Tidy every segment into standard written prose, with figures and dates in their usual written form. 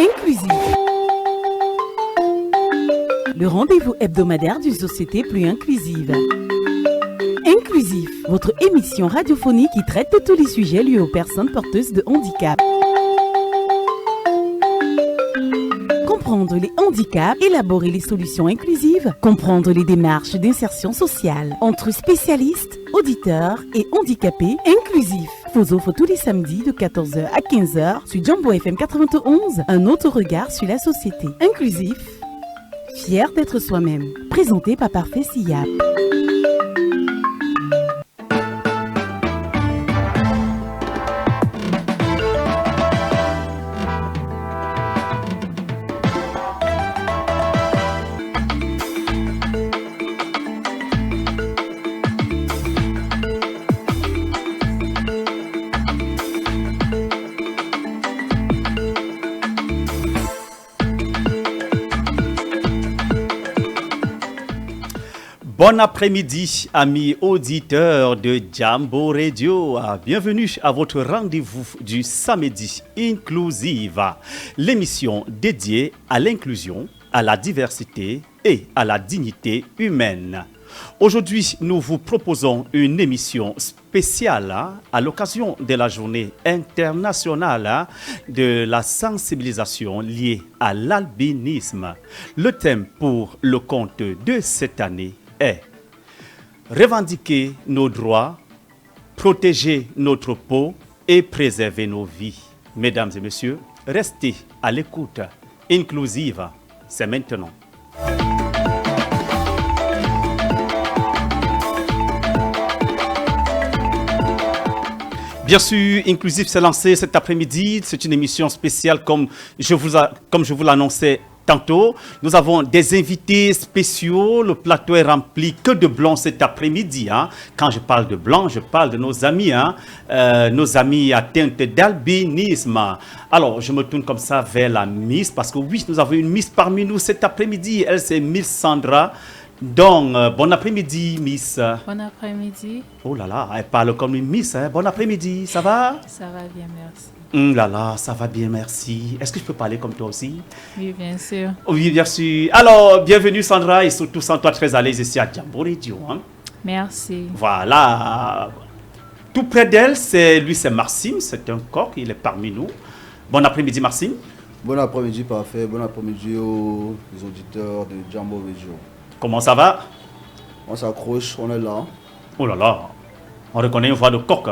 inclusif. Le rendez-vous hebdomadaire d'une société plus inclusive. Inclusif, votre émission radiophonique qui traite de tous les sujets liés aux personnes porteuses de handicap. Comprendre les handicaps, élaborer les solutions inclusives, comprendre les démarches d'insertion sociale entre spécialistes, auditeurs et handicapés. Inclusif vous offre tous les samedis de 14h à 15h sur Jambo FM 91, un autre regard sur la société. Inclusif, fier d'être soi-même. Présenté par Parfait Siap. Bon après-midi, amis auditeurs de Jambo Radio. Bienvenue à votre rendez-vous du samedi Inclusive, l'émission dédiée à l'inclusion, à la diversité et à la dignité humaine. Aujourd'hui, nous vous proposons une émission spéciale à l'occasion de la journée internationale de la sensibilisation liée à l'albinisme. Le thème pour le compte de cette année est revendiquer nos droits, protéger notre peau et préserver nos vies. Mesdames et messieurs, restez à l'écoute. Inclusive, c'est maintenant. Bien sûr, Inclusive s'est lancé cet après-midi. C'est une émission spéciale comme je vous l'annonçais tantôt. Nous avons des invités spéciaux. Le plateau est rempli que de blancs cet après-midi. Quand je parle de blancs, je parle de nos amis. Nos amis atteints d'albinisme. Alors, je me tourne comme ça vers la Miss. Parce que oui, nous avons une Miss parmi nous cet après-midi. Elle, c'est Miss Sandra. Donc, bon après-midi, Miss. Bon après-midi. Oh là là, elle parle comme une Miss. Bon après-midi, ça va? Ça va bien, merci. Là là, ça va bien, merci. Est-ce que je peux parler comme toi aussi? Oui, bien sûr. Oui, bien sûr. Alors, bienvenue Sandra et surtout sens-toi très à l'aise ici à Jambo Radio. Merci. Voilà. Tout près d'elle, c'est Maxime, c'est un coq, il est parmi nous. Bon après-midi, Maxime. Bon après-midi, parfait. Bon après-midi aux auditeurs de Jambo Radio. Comment ça va? On s'accroche, on est là. Oh là là, on reconnaît une voix de coq,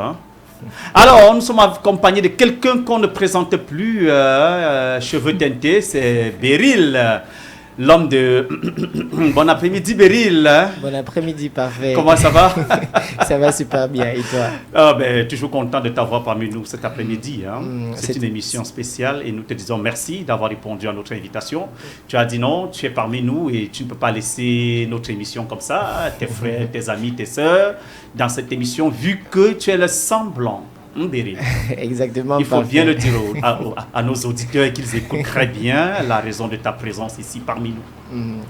Alors, nous sommes accompagnés de quelqu'un qu'on ne présente plus, cheveux teintés, c'est Beryl, l'homme de... Bon après-midi, Beryl. Bon après-midi, parfait. Comment ça va? Ça va super bien, et toi? Toujours content de t'avoir parmi nous cet après-midi. C'est une émission spéciale et nous te disons merci d'avoir répondu à notre invitation. Tu as dit non, tu es parmi nous et tu ne peux pas laisser notre émission comme ça, tes frères, tes amis, tes sœurs, dans cette émission, vu que tu es le semblant. Exactement. Il faut bien le dire à nos auditeurs qu'ils écoutent très bien la raison de ta présence ici parmi nous.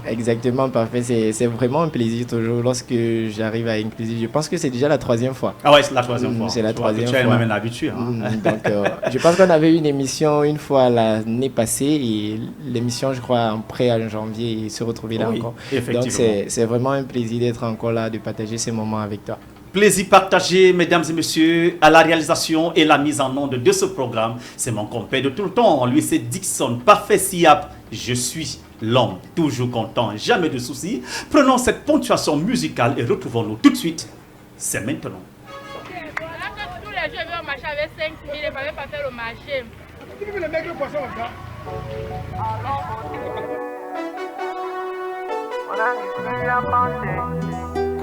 Exactement, parfait. C'est vraiment un plaisir toujours lorsque j'arrive à Inclusive. Je pense que c'est déjà la 3e fois. Ah ouais, c'est la 3e fois. C'est la 3e fois. Tu es même un habitué. Donc, je pense qu'on avait une émission une fois l'année passée et l'émission, je crois, en janvier et se retrouver là encore. Effectivement. Donc, c'est vraiment un plaisir d'être encore là, de partager ces moments avec toi. Plaisir partagé, mesdames et messieurs, à la réalisation et la mise en onde de ce programme. C'est mon compère de tout le temps. Lui, c'est Dixon, Parfait Siap. Je suis l'homme, toujours content, jamais de soucis. Prenons cette ponctuation musicale et retrouvons-nous tout de suite. C'est maintenant. Tous les jours, ils vont marcher avec 5 000, ils ne pouvaient pas faire le marché.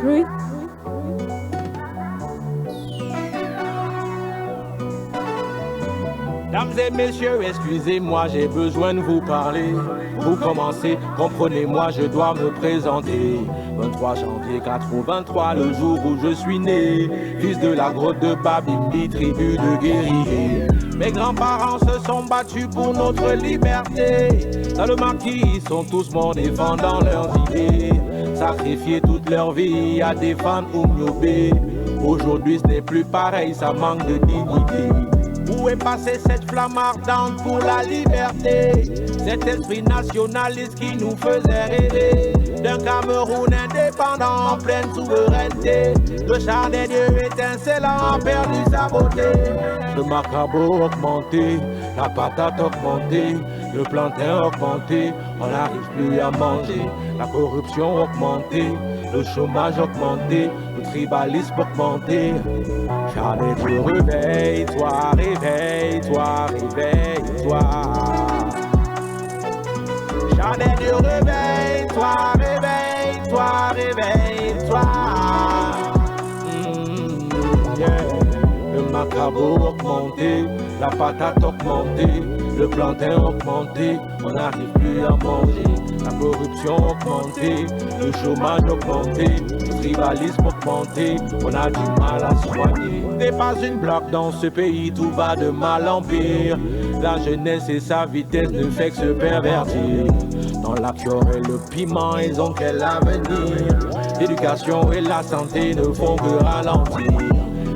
Oui. Dames et messieurs, excusez-moi, j'ai besoin de vous parler. Pour commencer, comprenez-moi, je dois me présenter. 23 janvier 83, le jour où je suis né. Fils de la grotte de Babimbi, tribu de guerriers. Mes grands-parents se sont battus pour notre liberté. Dans le maquis, ils sont tous morts défendant leurs idées. Sacrifier toute leur vie à défendre Oumyobé. Aujourd'hui, ce n'est plus pareil, ça manque de dignité. Où est passée cette flamme ardente pour la liberté? Cet esprit nationaliste qui nous faisait rêver d'un Cameroun indépendant en pleine souveraineté. Le char des dieux étincelant a perdu sa beauté. Le macabre augmenté, la patate augmentée, le plantain augmenté, on n'arrive plus à manger. La corruption augmentée, le chômage augmenté, le tribalisme augmenté. Char des dieux, réveille-toi, réveille-toi, réveille-toi. Char des dieux, réveille-toi, réveille-toi, réveille-toi. Le macabre augmenté, la patate augmentée, le plantain augmenté, on n'arrive plus à manger. La corruption augmentée, le chômage augmenté, le tribalisme augmenté, on a du mal à soigner. N'est pas une blague dans ce pays, tout va de mal en pire. La jeunesse et sa vitesse ne fait que se pervertir. Dans la fiore et le piment, ils ont quel avenir? L'éducation et la santé ne font que ralentir.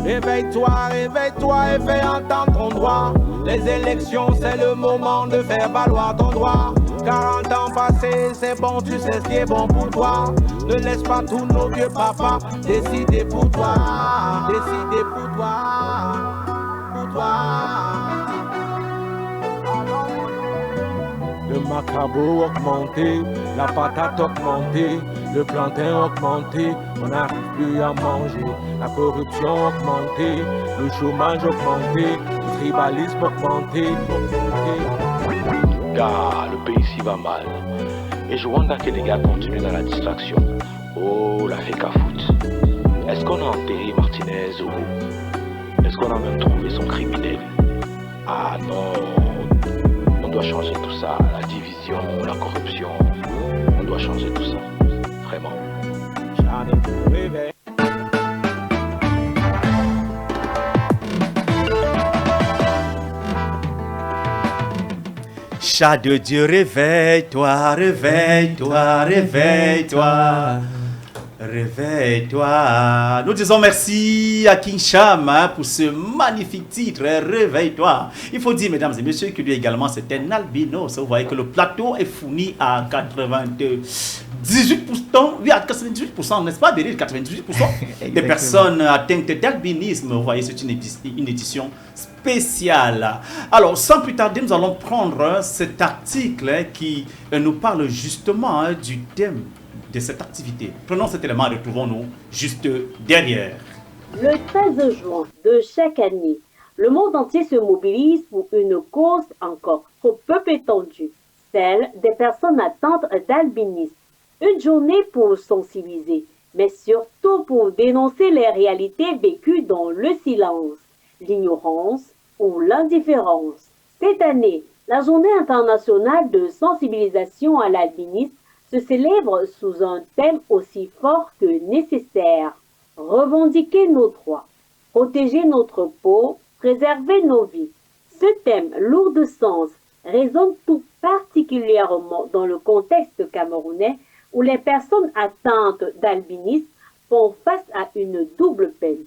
Réveille-toi, réveille-toi et fais entendre ton droit. Les élections, c'est le moment de faire valoir ton droit. 40 ans passés, c'est bon, tu sais ce qui est bon pour toi. Ne laisse pas tous nos vieux papas décider pour toi. Décider pour toi. Pour toi. Le macabre augmenté, la patate augmentée, le plantain augmenté, on n'arrive plus à manger. La corruption augmentée, le chômage augmenté, le tribalisme augmenté. Car le pays s'y va mal. Et je vois que les gars continuent dans la distraction. Oh, la fake à foot. Est-ce qu'on a enterré Martinez au bout? Est-ce qu'on a même trouvé son criminel? Ah non. On doit changer tout ça, la division, la corruption. On doit changer tout ça, vraiment. Chat de Dieu, réveille-toi, réveille-toi, réveille-toi. Réveille-toi. Nous disons merci à King Cham pour ce magnifique titre, Réveille-toi. Il faut dire, mesdames et messieurs, que lui également, c'est un albinos. Vous voyez que le plateau est fourni à 98%, oui, à 98%, n'est-ce pas, Béryl, 98% des personnes atteintes d'albinisme. Vous voyez, c'est une édition spéciale. Alors, sans plus tarder, nous allons prendre cet article qui nous parle justement du thème de cette activité. Prenons cet élément et retrouvons-nous juste derrière. Le 13 juin de chaque année, le monde entier se mobilise pour une cause encore trop peu étendue, celle des personnes atteintes d'albinisme. Une journée pour sensibiliser, mais surtout pour dénoncer les réalités vécues dans le silence, l'ignorance ou l'indifférence. Cette année, la Journée internationale de sensibilisation à l'albinisme se célèbre sous un thème aussi fort que nécessaire. Revendiquer nos droits, protéger notre peau, préserver nos vies. Ce thème lourd de sens résonne tout particulièrement dans le contexte camerounais où les personnes atteintes d'albinisme font face à une double peine.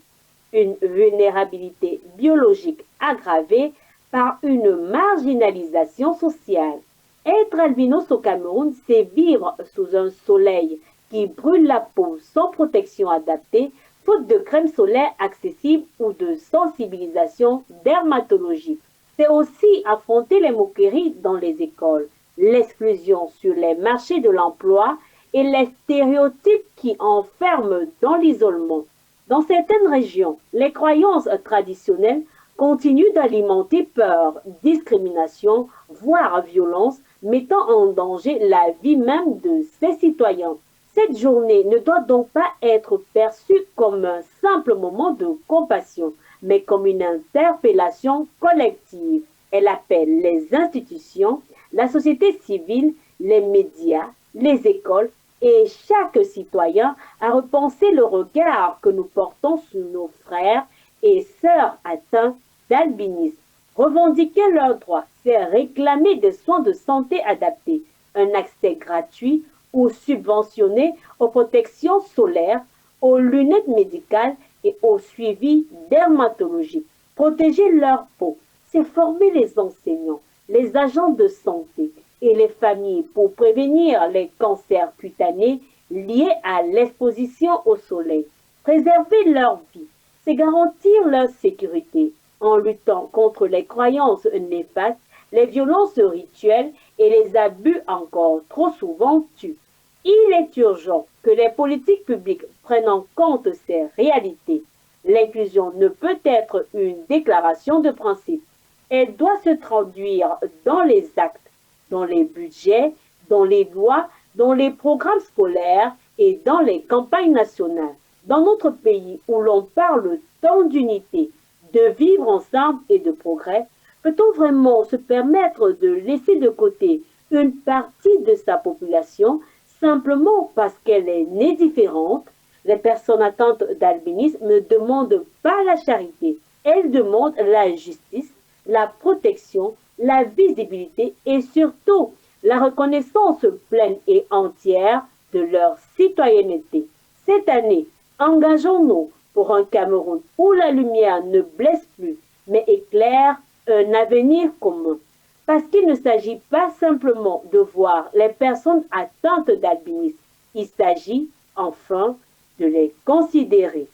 Une vulnérabilité biologique aggravée par une marginalisation sociale. Être albinos au Cameroun, c'est vivre sous un soleil qui brûle la peau sans protection adaptée, faute de crème solaire accessible ou de sensibilisation dermatologique. C'est aussi affronter les moqueries dans les écoles, l'exclusion sur les marchés de l'emploi et les stéréotypes qui enferment dans l'isolement. Dans certaines régions, les croyances traditionnelles continuent d'alimenter peur, discrimination, voire violence, mettant en danger la vie même de ses citoyens. Cette journée ne doit donc pas être perçue comme un simple moment de compassion, mais comme une interpellation collective. Elle appelle les institutions, la société civile, les médias, les écoles et chaque citoyen à repenser le regard que nous portons sur nos frères et sœurs atteints d'albinisme. Revendiquer leurs droits, c'est réclamer des soins de santé adaptés, un accès gratuit ou subventionné aux protections solaires, aux lunettes médicales et au suivi dermatologique. Protéger leur peau, c'est former les enseignants, les agents de santé et les familles pour prévenir les cancers cutanés liés à l'exposition au soleil. Préserver leur vie, c'est garantir leur sécurité en luttant contre les croyances néfastes, les violences rituelles et les abus encore trop souvent tuent. Il est urgent que les politiques publiques prennent en compte ces réalités. L'inclusion ne peut être une déclaration de principe. Elle doit se traduire dans les actes, dans les budgets, dans les lois, dans les programmes scolaires et dans les campagnes nationales. Dans notre pays où l'on parle tant d'unité, de vivre ensemble et de progrès, peut-on vraiment se permettre de laisser de côté une partie de sa population simplement parce qu'elle est née différente? Les personnes atteintes d'albinisme ne demandent pas la charité, elles demandent la justice, la protection, la visibilité et surtout la reconnaissance pleine et entière de leur citoyenneté. Cette année, engageons-nous pour un Cameroun où la lumière ne blesse plus, mais éclaire un avenir commun. Parce qu'il ne s'agit pas simplement de voir les personnes atteintes d'albinisme, il s'agit enfin de les considérer.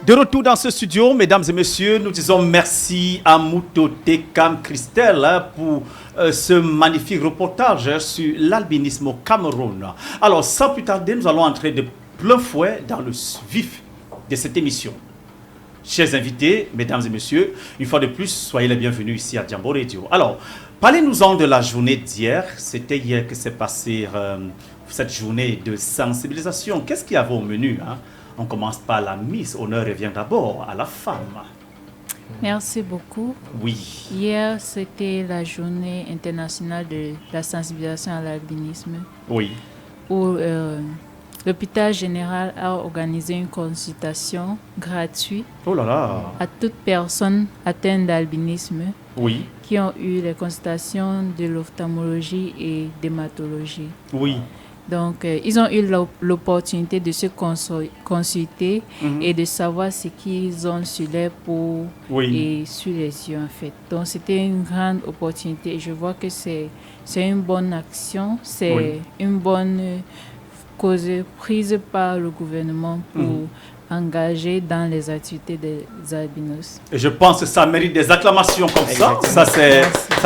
De retour dans ce studio, mesdames et messieurs, nous disons merci à Mouto Tekam Christelle pour ce magnifique reportage sur l'albinisme au Cameroun. Alors, sans plus tarder, nous allons entrer de plein fouet dans le vif de cette émission. Chers invités, mesdames et messieurs, une fois de plus, soyez les bienvenus ici à Jambo Radio. Alors, parlez-nous-en de la journée d'hier. C'était hier que s'est passée cette journée de sensibilisation. Qu'est-ce qu'il y avait au menu, hein? On commence par la Miss. Honneur revient d'abord à la femme. Merci beaucoup. Oui. Hier, c'était la journée internationale de la sensibilisation à l'albinisme. Oui. Où l'hôpital général a organisé une consultation gratuite à toute personne atteinte d'albinisme. Oui. Qui ont eu les consultations de l'ophtalmologie et d'hématologie. Oui. Donc, ils ont eu l'opportunité de se consulter et de savoir ce qu'ils ont sur les peaux et sur les yeux, en fait. Donc, c'était une grande opportunité et je vois que c'est une bonne action, c'est une bonne cause prise par le gouvernement pour engagé dans les activités des albinos. Et je pense que ça mérite des acclamations comme ça. Ça,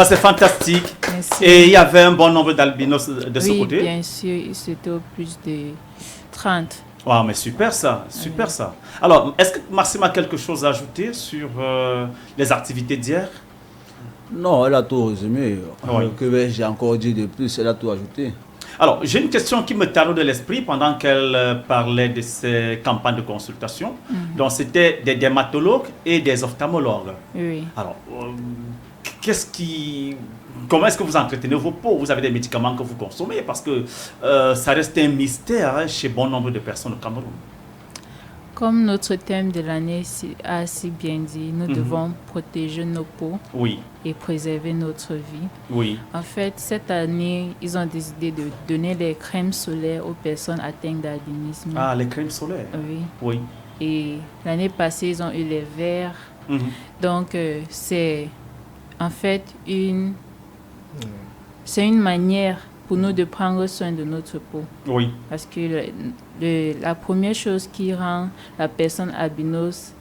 c'est fantastique. Merci. Et il y avait un bon nombre d'albinos de ce côté? Oui, bien sûr. C'était au plus de 30. Wow, mais super ça, super ça. Alors, est-ce que Maxime a quelque chose à ajouter sur les activités d'hier? Non, elle a tout résumé. Oui. Que vais-je encore dire de plus? Elle a tout ajouté. Alors, j'ai une question qui me taraude de l'esprit pendant qu'elle parlait de ces campagnes de consultation. Donc, c'était des dermatologues et des ophtalmologues. Oui. Alors, comment est-ce que vous entretenez vos peaux? Vous avez des médicaments que vous consommez? Parce que ça reste un mystère chez bon nombre de personnes au Cameroun. Comme notre thème de l'année a si bien dit, nous devons protéger nos peaux et préserver notre vie. Oui. En fait, cette année, ils ont décidé de donner des crèmes solaires aux personnes atteintes d'albinisme. Ah, les crèmes solaires? Oui. Oui. Et l'année passée, ils ont eu les verts. Donc, c'est en fait une manière pour nous de prendre soin de notre peau. Oui. Parce que la première chose qui rend la personne albinos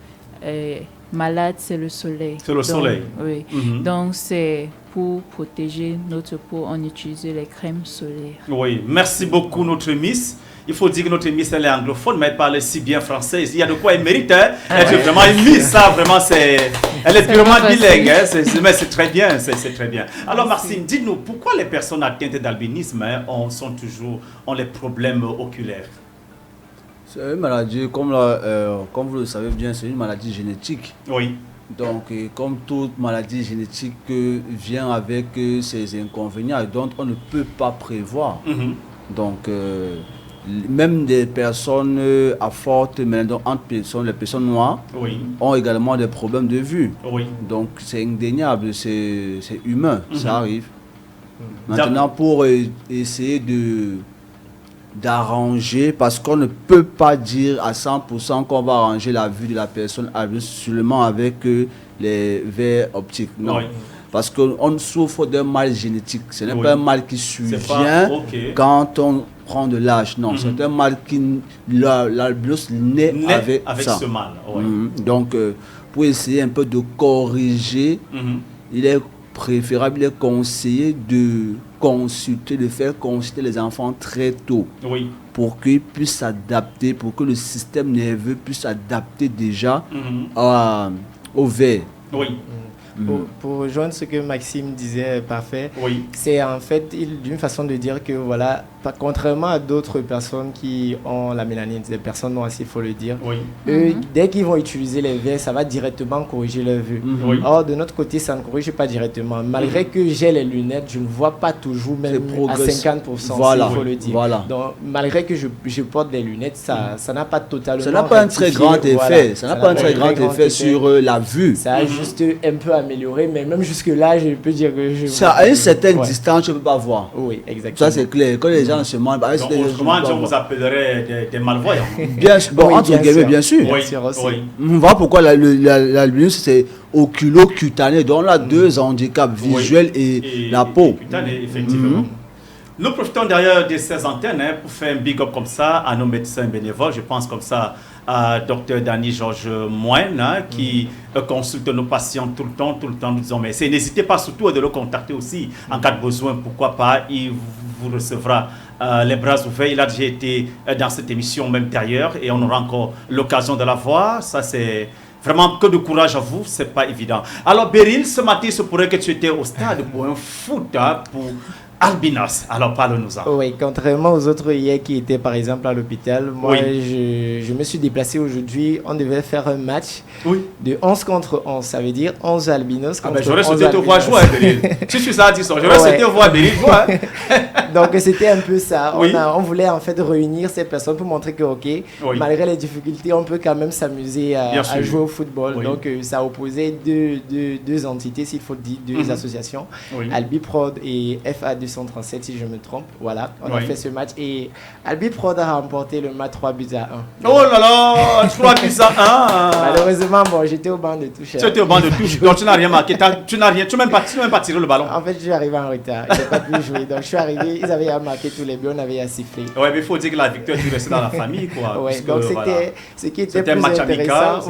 malade, c'est le soleil. C'est le soleil. Oui. Donc, c'est pour protéger notre peau, on utilise les crèmes solaires. Oui. Merci beaucoup, notre Miss. Il faut dire que notre Miss, elle est anglophone, mais elle parle si bien français. Il y a de quoi elle mérite. Hein? Elle est vraiment une Miss, ça, vraiment, elle est purement bilingue. Hein? Mais c'est très bien, c'est très bien. Alors, Maxime, dites-nous, pourquoi les personnes atteintes d'albinisme ont les problèmes oculaires? C'est une maladie, comme vous le savez bien, c'est une maladie génétique. Oui. Donc, comme toute maladie génétique vient avec ses inconvénients et dont on ne peut pas prévoir. Donc, même des personnes à forte maladie, les personnes noires, ont également des problèmes de vue. Donc, c'est indéniable, c'est humain, ça arrive. Maintenant, pour essayer d'arranger, parce qu'on ne peut pas dire à 100% qu'on va arranger la vue de la personne seulement avec les verres optiques. Non. Oui. Parce qu'on souffre d'un mal génétique. Ce n'est pas un mal qui survient quand on prend de l'âge. Non, c'est un mal qui... L'albinos naît avec ça. Ce mal. Donc, pour essayer un peu de corriger, il est préférable, il est conseillé de faire consulter les enfants très tôt. Pour qu'ils puissent s'adapter, pour que le système nerveux puisse s'adapter déjà au verre. Pour rejoindre ce que Maxime disait, parfait, c'est en fait d'une façon de dire que voilà, contrairement à d'autres personnes qui ont la mélanine, des personnes noires, il faut le dire, eux, dès qu'ils vont utiliser les verres, ça va directement corriger leur vue. Or, de notre côté, ça ne corrige pas directement. Malgré que j'ai les lunettes, je ne vois pas toujours, même à 50%, il faut le dire. Donc, malgré que je porte des lunettes, ça n'a pas totalement... Ça n'a pas un très grand effet. Ça n'a pas un très grand effet sur la vue. Ça a juste un peu amélioré, mais même jusque-là, je peux dire que ça, à une certaine distance, je ne peux pas voir. Oui, exactement. Ça, c'est clair. Quand les gens se demandent... Autrement, on vous appellerait des malvoyants. Bien sûr. Bon, entre guillemets, bien sûr. On voit pourquoi l'albinos, c'est oculo-cutané. Donc, on a deux handicaps, visuels et la peau. Cutané, effectivement. Nous profitons d'ailleurs de ces antennes pour faire un big up comme ça à nos médecins bénévoles. Je pense comme ça à Dr Danny Georges Moine qui consulte nos patients tout le temps. Nous disons, mais n'hésitez pas surtout de le contacter aussi en cas de besoin. Pourquoi pas, il vous recevra les bras ouverts. Il a déjà été dans cette émission même d'ailleurs et on aura encore l'occasion de la voir. Ça, c'est vraiment que de courage à vous, c'est pas évident. Alors, Beryl, ce matin, il se pourrait que tu étais au stade pour un foot, pour albinos. Alors, parle-nous-en. Oui, contrairement aux autres hier qui étaient par exemple à l'hôpital, moi je me suis déplacé aujourd'hui. On devait faire un match de 11 contre 11. Ça veut dire 11 albinos contre 11 j'aurais souhaité te voir jouer, Beryl. Si tu sais à 10 ans, j'aurais souhaité voir Beryl jouer. Donc, c'était un peu ça. On voulait en fait réunir ces personnes pour montrer que, malgré les difficultés, on peut quand même s'amuser à jouer au football. Donc, ça opposait deux entités, s'il faut dire, deux associations, Albiprod et FA 237, si je me trompe. Voilà, on a fait ce match et Albiprod a remporté le match 3 buts à 1. Oh là là, 3 buts à 1. Malheureusement, j'étais au banc de touche. Tu étais au banc de touche, donc tu n'as rien marqué. Tu n'as même pas tiré le ballon. En fait, je suis arrivé en retard. Je n'ai pas pu jouer. Donc, je suis arrivé, ils avaient marqué tous les buts, on avait sifflé. Oui, mais il faut dire que la victoire, tu restais dans la famille, quoi. Donc, ce qui était plus intéressant,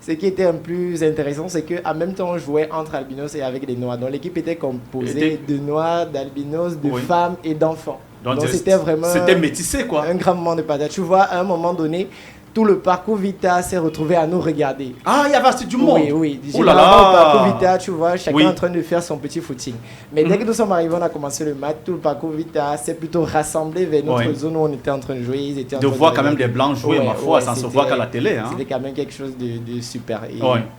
ce qui était un plus intéressant, c'est qu'en même temps, on jouait entre albinos et avec des noirs. Donc, l'équipe était composée de noirs, d'albinos, de femmes et d'enfants. Donc c'était vraiment... C'était métissé, quoi. Un grand moment de patates. Tu vois, à un moment donné, tout le parcours Vita s'est retrouvé à nous regarder. Ah, il y avait assez du monde. Oui. Oh là là. Le parcours Vita, tu vois, chacun en train de faire son petit footing. Mais dès que nous sommes arrivés, on a commencé le match, tout le parcours Vita s'est plutôt rassemblé vers notre zone où on était en train de jouer. Ils étaient en train de voir quand même des blancs jouer, ma foi, ça se voit qu'à la télé. C'était quand même quelque chose de super.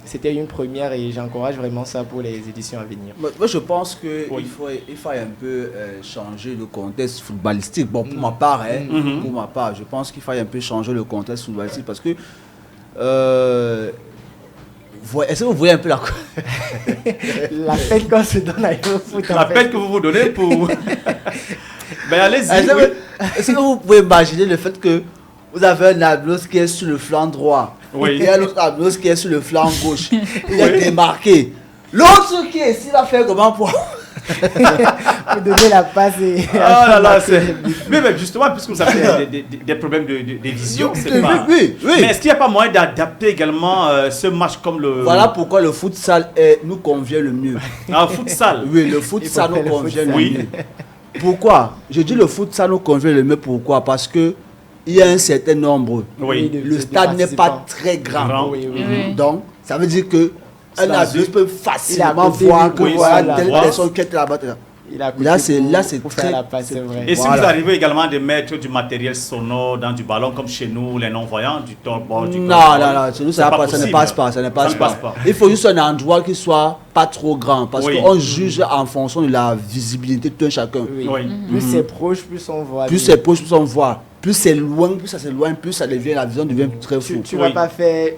C'était une première et j'encourage vraiment ça pour les éditions à venir. Moi, je pense qu'il faut un peu changer le contexte footballistique. Bon, pour ma part, je pense qu'il faut un peu changer le contexte footballistique parce que est-ce que vous voyez un peu la peine qu'on se donne à foot? La peine que vous vous donnez pour... Ben allez-y. Est-ce que vous pouvez imaginer le fait que vous avez un albinos qui est sur le flanc droit et un autre albinos qui est sur le flanc gauche? Il est démarqué. L'autre qui est ici va faire comment pour... Vous donnez la passe et... Ah là là, c'est... Mais justement, puisque vous avez des problèmes de vision, c'est pas... Oui. Mais est-ce qu'il n'y a pas moyen d'adapter également ce match comme le... Voilà pourquoi le futsal nous convient le mieux. Ah, futsal? Oui, le futsal nous convient le mieux. Pourquoi? Je dis le futsal nous convient le mieux, pourquoi? Parce que il y a un certain nombre. Le stade n'est pas très grand. Donc, ça veut dire que un adulte peut facilement voir que voilà telle personne qui est là-bas. Là, c'est très... vrai. Et si vous arrivez également de mettre du matériel sonore dans du ballon, comme chez nous, les non-voyants, du torpor, du... Non, chez nous, ça ne passe pas. Il faut juste un endroit qui soit pas trop grand, parce qu'on juge en fonction de la visibilité de tout un chacun. Plus c'est proche, plus on voit. Plus c'est proche, plus on voit. Plus c'est loin, plus ça devient, la vision devient très floue. Tu vas pas faire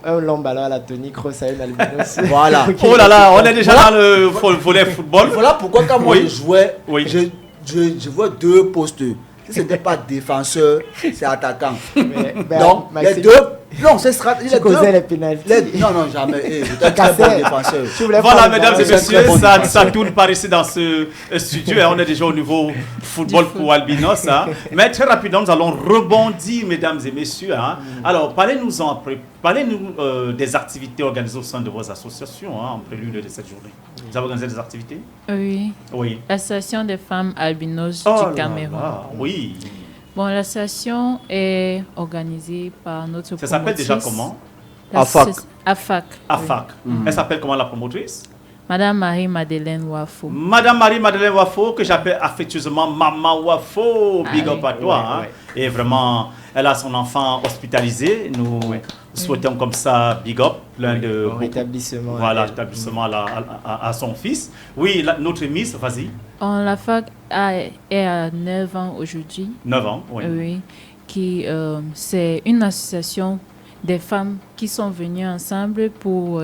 un long ballon à la Tony Kroos à une albinos. Voilà. Oh là là, on est déjà dans le volet football. Voilà pourquoi quand moi je jouais, je vois deux postes. Si ce n'était pas défenseur, c'est attaquant. Donc, les deux. Non, c'est stratégique. Tu causais les pénaltys. Non, jamais. Vous êtes un très bon défenseur. Voilà, mesdames et messieurs, ça tourne par ici dans ce studio. On est déjà au niveau football pour Albinos. Hein. Mais très rapidement, nous allons rebondir, mesdames et messieurs. Hein. Alors, parlez-nous des activités organisées au sein de vos associations en prélude de cette journée. Vous avez organisé des activités? Oui. L'association des femmes albinos du Cameroun. Oui. Bon, l'association est organisée par notre promotrice. Ça s'appelle déjà comment? AFAC. Elle s'appelle comment la promotrice? Madame Marie-Madeleine Wafo. Madame Marie-Madeleine Wafo, que j'appelle affectueusement Maman Wafo. Big up à toi. Et vraiment, elle a son enfant hospitalisé. Nous souhaitons comme ça, big up, plein de rétablissement. Voilà, rétablissement à son fils. Oui, notre Miss, vas-y. La fac est à 9 ans aujourd'hui. 9 ans, oui. Oui, c'est une association des femmes qui sont venues ensemble pour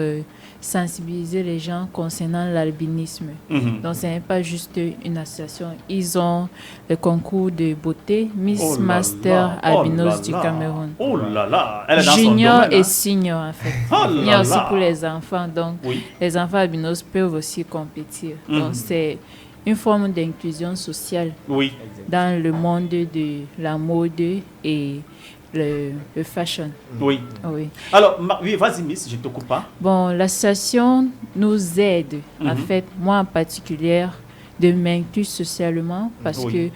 sensibiliser les gens concernant l'albinisme. Donc, ce n'est pas juste une association. Ils ont le concours de beauté Miss Master Albinos du Cameroun. Oh là là, elle est dans Junior son domaine, et senior, en fait. Il y a aussi pour les enfants. Donc, les enfants albinos peuvent aussi compétir. Donc, c'est une forme d'inclusion sociale dans le monde de la mode et le fashion. Oui. Alors, vas-y, Miss, je ne te coupe pas. Bon, l'association nous aide, en fait, moi en particulier, de m'inclure socialement parce que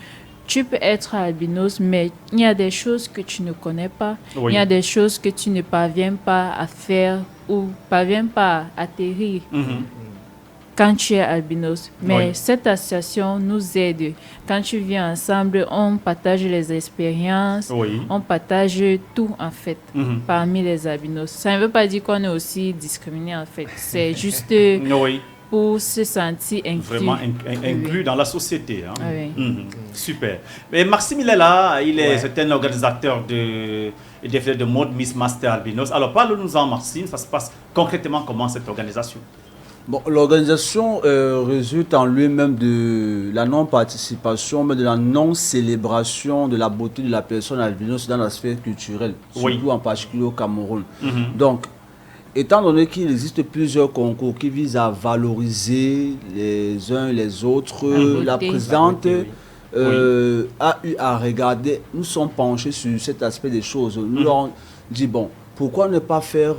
tu peux être albinos, mais il y a des choses que tu ne connais pas. Il y a des choses que tu ne parviens pas à faire ou parviens pas à atterrir. Quand tu es albinos. Mais cette association nous aide. Quand tu viens ensemble, on partage les expériences, on partage tout en fait parmi les albinos. Ça ne veut pas dire qu'on est aussi discriminé en fait. C'est juste pour se sentir inclus. Vraiment inclus dans la société. Hein. Super. Et Maxime, il est là, c'est un organisateur de défilé de mode Miss Master Albinos. Alors parle-nous-en, Maxime, ça se passe concrètement comment cette organisation? Bon, l'organisation résulte en lui-même de la non-participation, mais de la non-célébration de la beauté de la personne albinos dans la sphère culturelle, surtout en particulier au Cameroun. Donc, étant donné qu'il existe plusieurs concours qui visent à valoriser les uns et les autres, la présidente a eu à regarder, nous sommes penchés sur cet aspect des choses. Nous leur avons dit, bon, pourquoi ne pas faire...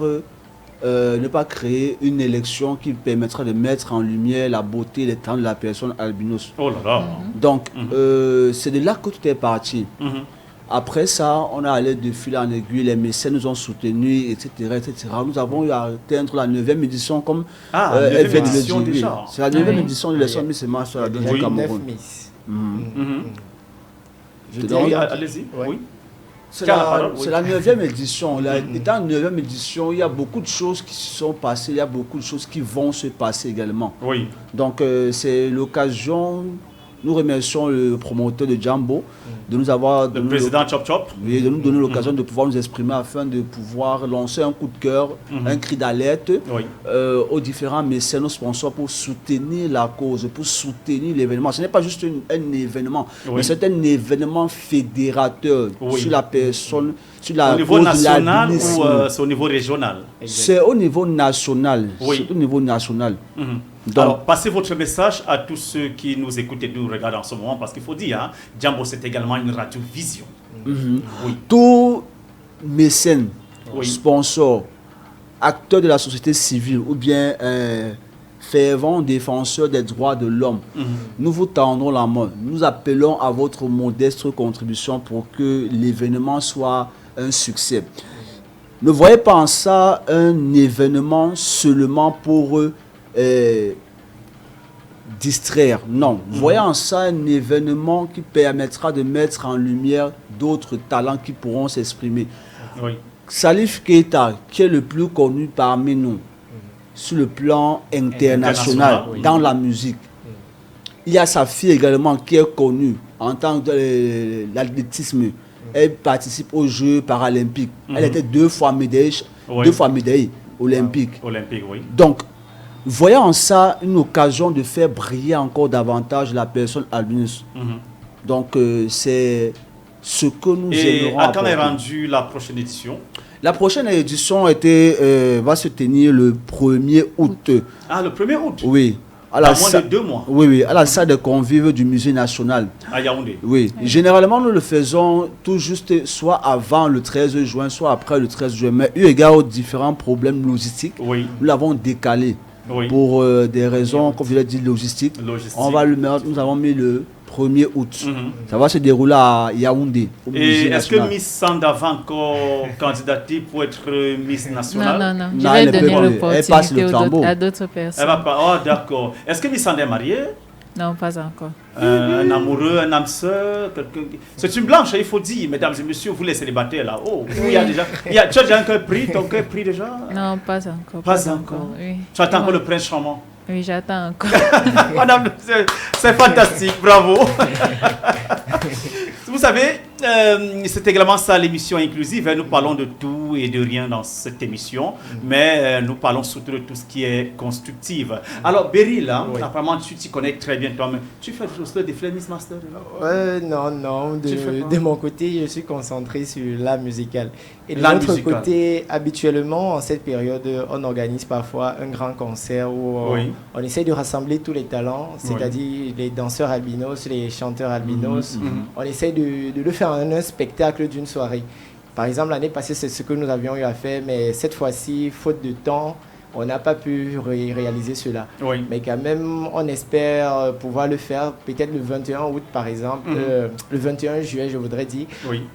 ne pas créer une élection qui permettra de mettre en lumière la beauté et les talents de la personne albinos. Oh là là. Donc, c'est de là que tout est parti. Après ça, on a allé de fil en aiguille, les mécènes nous ont soutenus, etc., etc. Nous avons eu à atteindre la 9e édition comme elle vient de le dire. C'est la 9e édition de l'élection Miss Master Albinos du Cameroun. Allez-y. Oui. C'est la 9e édition. Étant 9e édition, il y a beaucoup de choses qui se sont passées, il y a beaucoup de choses qui vont se passer également. Donc, c'est l'occasion. Nous remercions le promoteur de Jambo de nous avoir... Le président Chop Chop. Oui, de nous donner l'occasion de pouvoir nous exprimer afin de pouvoir lancer un coup de cœur, un cri d'alerte aux différents mécènes, aux sponsors pour soutenir la cause, pour soutenir l'événement. Ce n'est pas juste un événement, mais c'est un événement fédérateur sur la personne, sur la au niveau national ou c'est au niveau régional? C'est au niveau national. C'est au niveau national. Donc, alors, passez votre message à tous ceux qui nous écoutent et nous regardent en ce moment, parce qu'il faut dire, hein, Jambo, c'est également une radio-vision. Tout mécène, sponsor, acteur de la société civile ou bien fervent défenseur des droits de l'homme, nous vous tendons la main. Nous appelons à votre modeste contribution pour que l'événement soit un succès. Ne voyez pas en ça un événement seulement pour distraire. Non. Voyez en ça un événement qui permettra de mettre en lumière d'autres talents qui pourront s'exprimer. Salif Keita, qui est le plus connu parmi nous sur le plan international dans la musique. Il y a sa fille également qui est connue en tant que l'athlétisme. Elle participe aux Jeux paralympiques. Elle était deux fois médaillée olympique. Donc, voyons en ça une occasion de faire briller encore davantage la personne albinos. Donc, c'est ce que nous aimerons. Et à quand est rendue la prochaine édition? La prochaine édition va se tenir le 1er août. Ah, le 1er août? Oui. À moins de 2 mois. Oui, à la salle des convives du Musée national. À Yaoundé. Oui. Généralement, nous le faisons tout juste soit avant le 13 juin, soit après le 13 juin. Mais eu égard aux différents problèmes logistiques, nous l'avons décalé. Pour des raisons, comme je l'ai dit, logistiques. Nous avons mis le 1er août. Ça va se dérouler à Yaoundé. Et est-ce que Miss Sanda va encore candidater pour être Miss nationale? Non. Je vais donner l'opportunité à d'autres personnes. Elle va pas. Oh, d'accord. Est-ce que Miss Sanda est mariée? Non, pas encore. Un amoureux, un âme sœur, c'est une blanche, il faut dire, mesdames et messieurs, vous les célibataires là. Oh, il y a déjà. Tu as déjà un cœur pris, ton cœur pris déjà? Non, pas encore. Pas encore. Oui. Tu attends encore le prince charmant? Oui, j'attends encore. Madame, c'est fantastique, bravo. Vous savez, c'est également ça l'émission inclusive. Nous parlons de tout et de rien dans cette émission, mais nous parlons surtout de tout ce qui est constructif. Alors, Beryl, apparemment tu t'y connais très bien toi-même. Tu fais le défilé Miss Master? Non. De mon côté, je suis concentré sur l'art musical. Et de l'autre côté, habituellement, en cette période, on organise parfois un grand concert où on essaie de rassembler tous les talents, c'est-à-dire les danseurs albinos, les chanteurs albinos. On essaie de le faire en un spectacle d'une soirée. Par exemple, l'année passée, c'est ce que nous avions eu à faire, mais cette fois-ci, faute de temps, on n'a pas pu réaliser cela. Mais quand même, on espère pouvoir le faire peut-être le 21 août, par exemple. Le 21 juillet, je voudrais dire.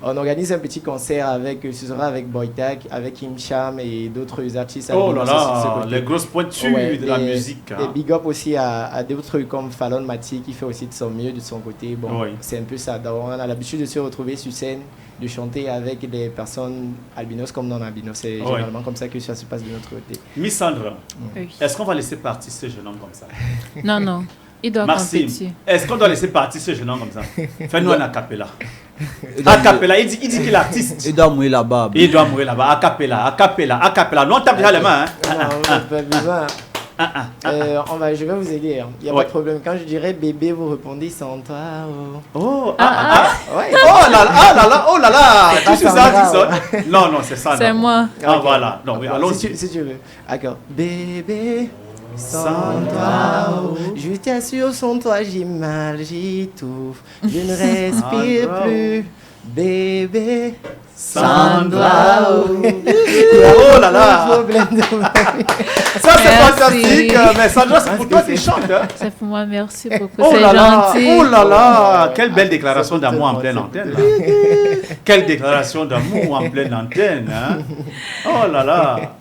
On organise un petit concert ce sera avec Boytak, avec Kim Cham et d'autres artistes. Oh là là, les grosses pointures de la musique. Et big up aussi à d'autres comme Fallon Mati qui fait aussi de son mieux de son côté. Bon, c'est un peu ça. Donc, on a l'habitude de se retrouver sur scène, de chanter avec des personnes albinos comme non-albinos. C'est généralement comme ça que ça se passe de notre côté. Miss Sandra, est-ce qu'on va laisser partir ce jeune homme comme ça? Non. Il doit compétir. Est-ce qu'on doit laisser partir ce jeune homme comme ça? Fais-nous un acapella. Acapella, il dit qu'il est artiste. Il doit mourir là-bas. Acapella. Non, on tape déjà les mains. Pas besoin. Je vais vous aider. Il n'y a pas de problème. Quand je dirais bébé, vous répondez sans toi. Oh là là. Tu sais ça? Non, c'est ça. C'est moi. Voilà. Non, allons-y. Si tu veux. D'accord. Bébé, sans toi. Je t'assure, sans toi, j'ai mal, j'étouffe. Je ne respire plus. Bébé, sans toi. Oh là là. Ça c'est fantastique, mais Sandra, c'est pour toi qui chante. C'est pour moi, merci beaucoup, c'est gentil. Oh là là, quelle belle déclaration d'amour en pleine antenne. Quelle déclaration d'amour en pleine antenne. Oh là là.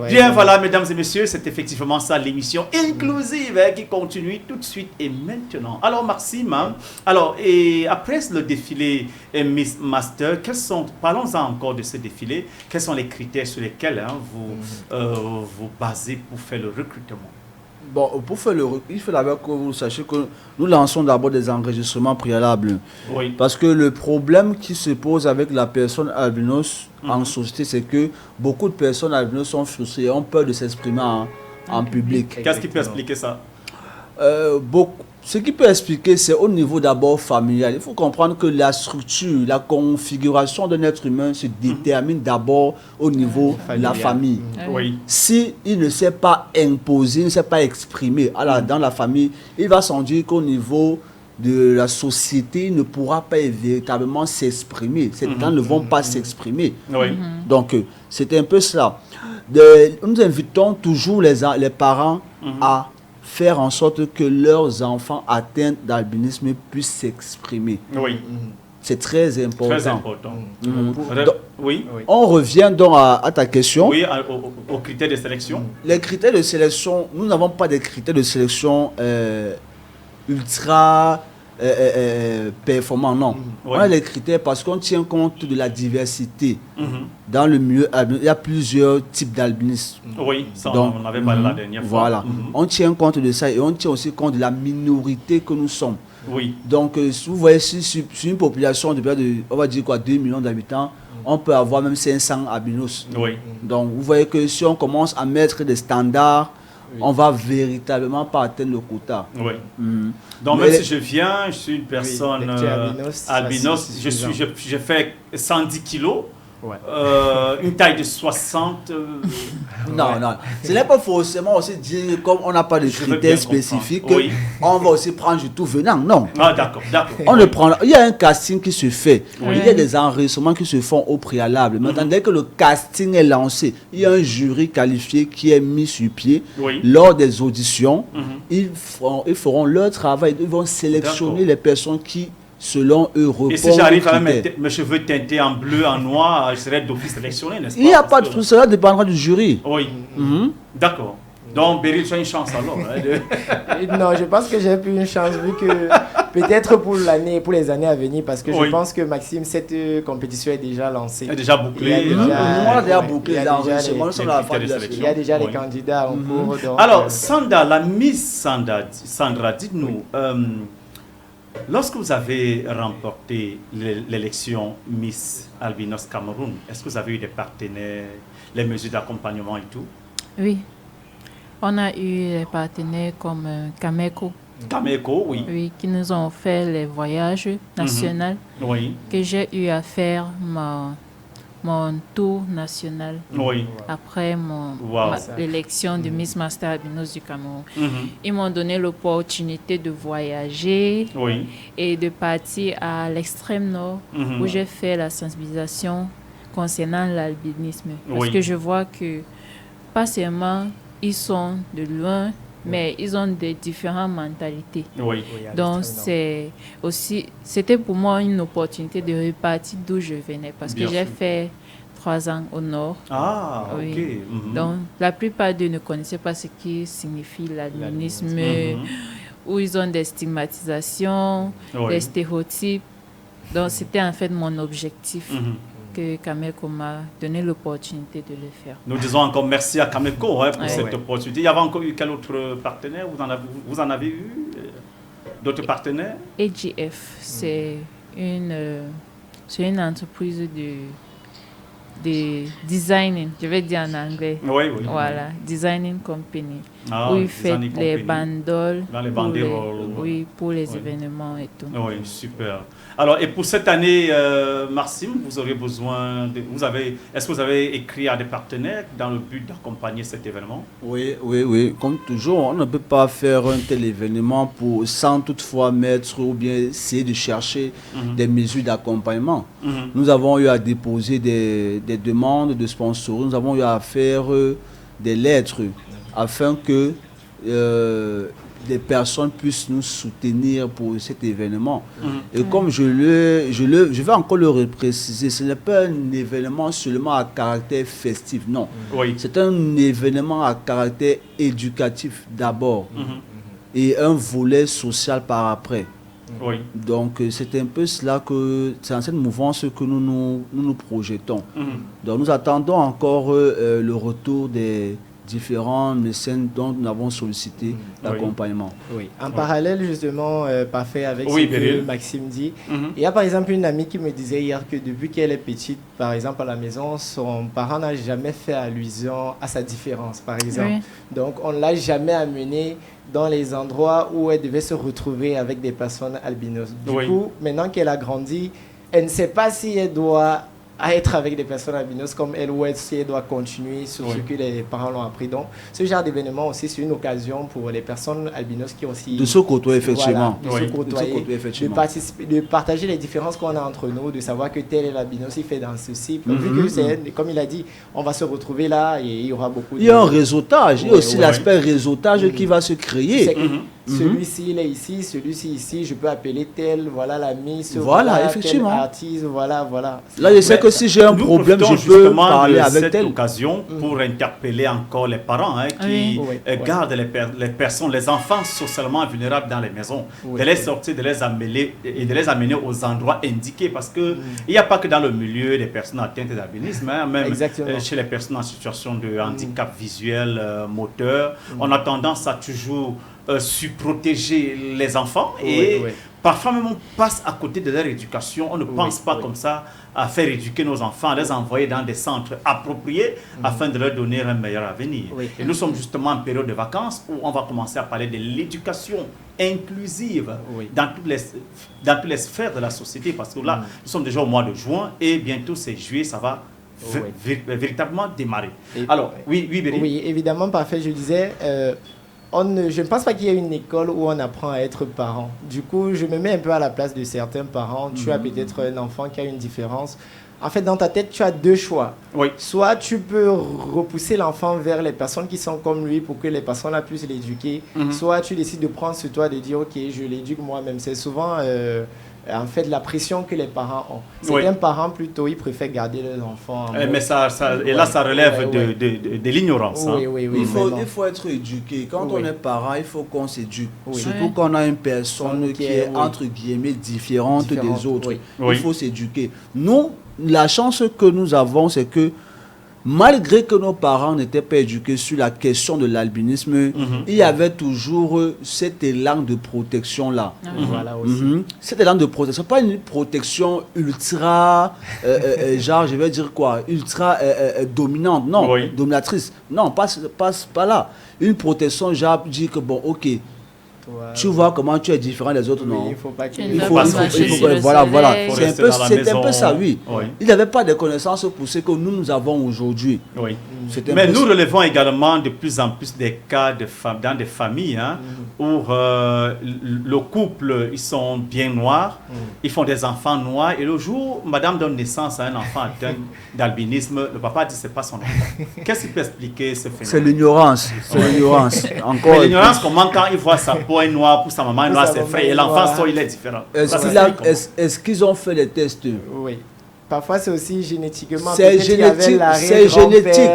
Bien, voilà, mesdames et messieurs, c'est effectivement ça l'émission inclusive qui continue tout de suite et maintenant. Alors Maxime, et après le défilé Miss Master, parlons encore de ce défilé, quels sont les critères sur lesquels vous basez pour faire le recrutement? Bon, pour faire il faut d'abord que vous sachiez que nous lançons d'abord des enregistrements préalables. Parce que le problème qui se pose avec la personne albinos en société, c'est que beaucoup de personnes albinos sont frustrées et ont peur de s'exprimer en public. Qu'est-ce qui peut expliquer ça? Ce qui peut expliquer, c'est au niveau d'abord familial. Il faut comprendre que la structure, la configuration d'un être humain se détermine d'abord au niveau de la famille. Si il ne s'est pas imposé, il ne s'est pas exprimé dans la famille, il va sans dire qu'au niveau de la société, il ne pourra pas véritablement s'exprimer. Ces gens ne vont pas s'exprimer. Donc, c'est un peu cela. Nous invitons toujours les parents à faire en sorte que leurs enfants atteints d'albinisme puissent s'exprimer. C'est très important. Très important. On revient donc à ta question. Oui, aux critères de sélection. Les critères de sélection, nous n'avons pas des critères de sélection ultra performants, non. On a les critères parce qu'on tient compte de la diversité. Dans le milieu, il y a plusieurs types d'albinisme. Oui, ça on en avait parlé la dernière fois. Voilà. On tient compte de ça et on tient aussi compte de la minorité que nous sommes. Donc, vous voyez, sur une population de, on va dire 2 millions d'habitants, on peut avoir même 500 albinos. Donc, vous voyez que si on commence à mettre des standards on va véritablement pas atteindre le quota. Oui. Donc même si je viens, je suis une personne albinos, je fais 110 kilos. Ouais. Une taille de 60. Non, ce n'est pas forcément aussi dire, comme on n'a pas de critères spécifiques, on va aussi prendre du tout venant. Non. Ah, d'accord. On le prend. Il y a un casting qui se fait. Il y a des enregistrements qui se font au préalable. Maintenant, dès que le casting est lancé, il y a un jury qualifié qui est mis sur pied. Lors des auditions, ils feront leur travail. Ils vont sélectionner les personnes qui, selon eux, répondent. Et si j'arrive à mettre mes cheveux teintés en bleu, en noir, je serai d'office sélectionné, n'est-ce pas? Il n'y a pas de tout, cela dépendra du jury. Oui. D'accord. Donc, Beryl, tu as une chance alors. Non, je pense que j'ai plus une chance vu que peut-être pour les années à venir, parce que je pense que Maxime, cette compétition est déjà lancée. Elle est déjà bouclée. Il y a déjà les candidats en cours. Alors, Sanda, la Miss Sandra, dites-nous, lorsque vous avez remporté l'élection Miss Albinos Cameroun, est-ce que vous avez eu des partenaires, les mesures d'accompagnement et tout? Oui. On a eu des partenaires comme Cameco. Cameco, oui. Oui, qui nous ont fait les voyages nationaux. Oui. Que j'ai eu à faire mon tour national. Oui. Après l'élection de Miss Master Albinos du Cameroun. Ils m'ont donné l'opportunité de voyager et de partir à l'extrême nord où j'ai fait la sensibilisation concernant l'albinisme. Parce que je vois que pas seulement ils sont de loin, mais ils ont des différentes mentalités. Donc c'était pour moi une opportunité de repartir d'où je venais, parce que j'ai fait 3 ans au nord. Ah, ok. Donc la plupart d'eux ne connaissaient pas ce qui signifie l'albinisme, où ils ont des stigmatisations, des stéréotypes. Donc c'était en fait mon objectif. Que Cameco m'a donné l'opportunité de le faire. Nous disons encore merci à Cameco pour cette opportunité. Il y avait encore eu quel autre partenaire? Vous en avez eu d'autres partenaires? AGF, c'est une entreprise de designing, je vais dire en anglais. Voilà, designing company. Où ils font les banderoles. Dans les banderoles. Pour les événements et tout. Oui, super. Alors, et pour cette année, Maxime, vous aurez besoin est-ce que vous avez écrit à des partenaires dans le but d'accompagner cet événement? Oui. Comme toujours, on ne peut pas faire un tel événement sans toutefois mettre ou bien essayer de chercher des mesures d'accompagnement. Nous avons eu à déposer des demandes de sponsoring, nous avons eu à faire des lettres afin que des personnes puissent nous soutenir pour cet événement. Et comme je vais encore le préciser, ce n'est pas un événement seulement à caractère festif, non. C'est un événement à caractère éducatif d'abord et un volet social par après. Donc c'est un peu cela c'est dans cette mouvance que nous projetons. Donc nous attendons encore le retour des différents mécènes dont nous avons sollicité l'accompagnement. En parallèle justement, parfait avec ce que Maxime dit, il y a par exemple une amie qui me disait hier que depuis qu'elle est petite, par exemple à la maison, son parent n'a jamais fait allusion à sa différence, par exemple. Donc on ne l'a jamais amenée dans les endroits où elle devait se retrouver avec des personnes albinos. Du coup, maintenant qu'elle a grandi, elle ne sait pas si elle doit être avec des personnes albinos comme elle ou si elle doit continuer sur ce que les parents l'ont appris. Donc, ce genre d'événement aussi, c'est une occasion pour les personnes albinos qui ont aussi... De se côtoyer, effectivement. Voilà, de se côtoyer, de partager les différences qu'on a entre nous, de savoir que tel est l'albinos, il fait dans ceci. Vu que c'est, comme il a dit, on va se retrouver là et il y aura beaucoup de... Il y a un réseautage, il y a aussi l'aspect réseautage qui va se créer. Celui-ci, il est ici, celui-ci ici, je peux appeler tel, voilà la Miss, voilà effectivement. Tel artiste, voilà. Là, je sais que si j'ai un problème, je peux parler avec cette occasion pour interpeller encore les parents qui gardent les personnes, les enfants socialement vulnérables dans les maisons, de les sortir, de les amener aux endroits indiqués, parce que il n'y a pas que dans le milieu des personnes atteintes d'albinisme, même chez les personnes en situation de handicap visuel, moteur, on a tendance à toujours surprotéger les enfants et parfois même on passe à côté de leur éducation, on ne pense pas comme ça à faire éduquer nos enfants, à les envoyer dans des centres appropriés afin de leur donner un meilleur avenir. Et nous sommes justement en période de vacances où on va commencer à parler de l'éducation inclusive dans toutes les sphères de la société, parce que là, nous sommes déjà au mois de juin et bientôt c'est juillet, ça va véritablement démarrer. Alors, oui, Béry. Oui, évidemment, parfait, je disais... je ne pense pas qu'il y ait une école où on apprend à être parent. Du coup, je me mets un peu à la place de certains parents. Tu as peut-être un enfant qui a une différence. En fait, dans ta tête, tu as deux choix. Soit tu peux repousser l'enfant vers les personnes qui sont comme lui pour que les personnes-là puissent l'éduquer. Soit tu décides de prendre sur toi, de dire, OK, je l'éduque moi-même. C'est souvent... en fait, la pression que les parents ont. Certains parents, plutôt, ils préfèrent garder leurs enfants. Mais ça relève de l'ignorance. Il faut être éduqué. Quand on est parent, il faut qu'on s'éduque. Surtout quand on a une personne qui est, entre guillemets, différente des autres. Il faut s'éduquer. Nous, la chance que nous avons, c'est que malgré que nos parents n'étaient pas éduqués sur la question de l'albinisme, il y avait toujours cet élan de protection-là. Voilà aussi. Cet élan de protection, pas une protection ultra, genre, je vais dire quoi, ultra dominante, non, dominatrice. Non, pas là. Une protection, genre, dit que bon, ok, tu vois comment tu es différent des autres, non? Il faut pas qu'il voilà. C'est un peu ça, oui. Il n'avait pas de connaissances pour ce que nous avons aujourd'hui. Mais nous relevons également de plus en plus des cas dans des familles où le couple, ils sont bien noirs, ils font des enfants noirs, et le jour où madame donne naissance à un enfant atteint d'albinisme, le papa dit que ce n'est pas son enfant. Qu'est-ce qui peut expliquer ce phénomène? C'est l'ignorance. Encore. Mais l'ignorance, comment quand il voit sa peau est noire, pour sa maman est noire, c'est frère, et l'enfant il est différent. Est-ce qu'ils ont fait les tests? Oui. Parfois, c'est aussi génétiquement. C'est génétique. C'est génétique.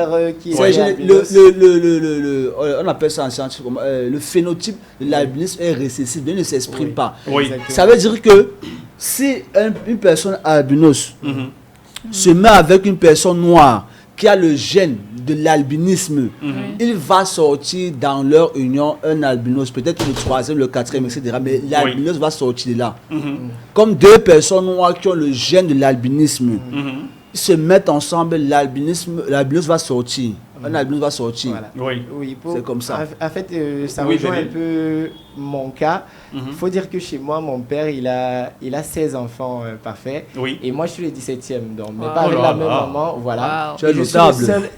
On appelle ça en science. Le phénotype de l'albinisme est récessif, il ne s'exprime pas. Ça veut dire que si une personne albinos se met avec une personne noire qui a le gène de l'albinisme, il va sortir dans leur union un albinos, peut-être le 3e, le 4e, etc. Mais l'albinos va sortir de là. Comme deux personnes noires qui ont le gène de l'albinisme, ils se mettent ensemble, l'albinos va sortir. Un albinos va sortir. Voilà. C'est comme ça. En fait, ça rejoint un peu mon cas. Il faut dire que chez moi, mon père, il a 16 enfants parfaits. Et moi, je suis le 17e. Donc, mais pas avec la même maman. Voilà.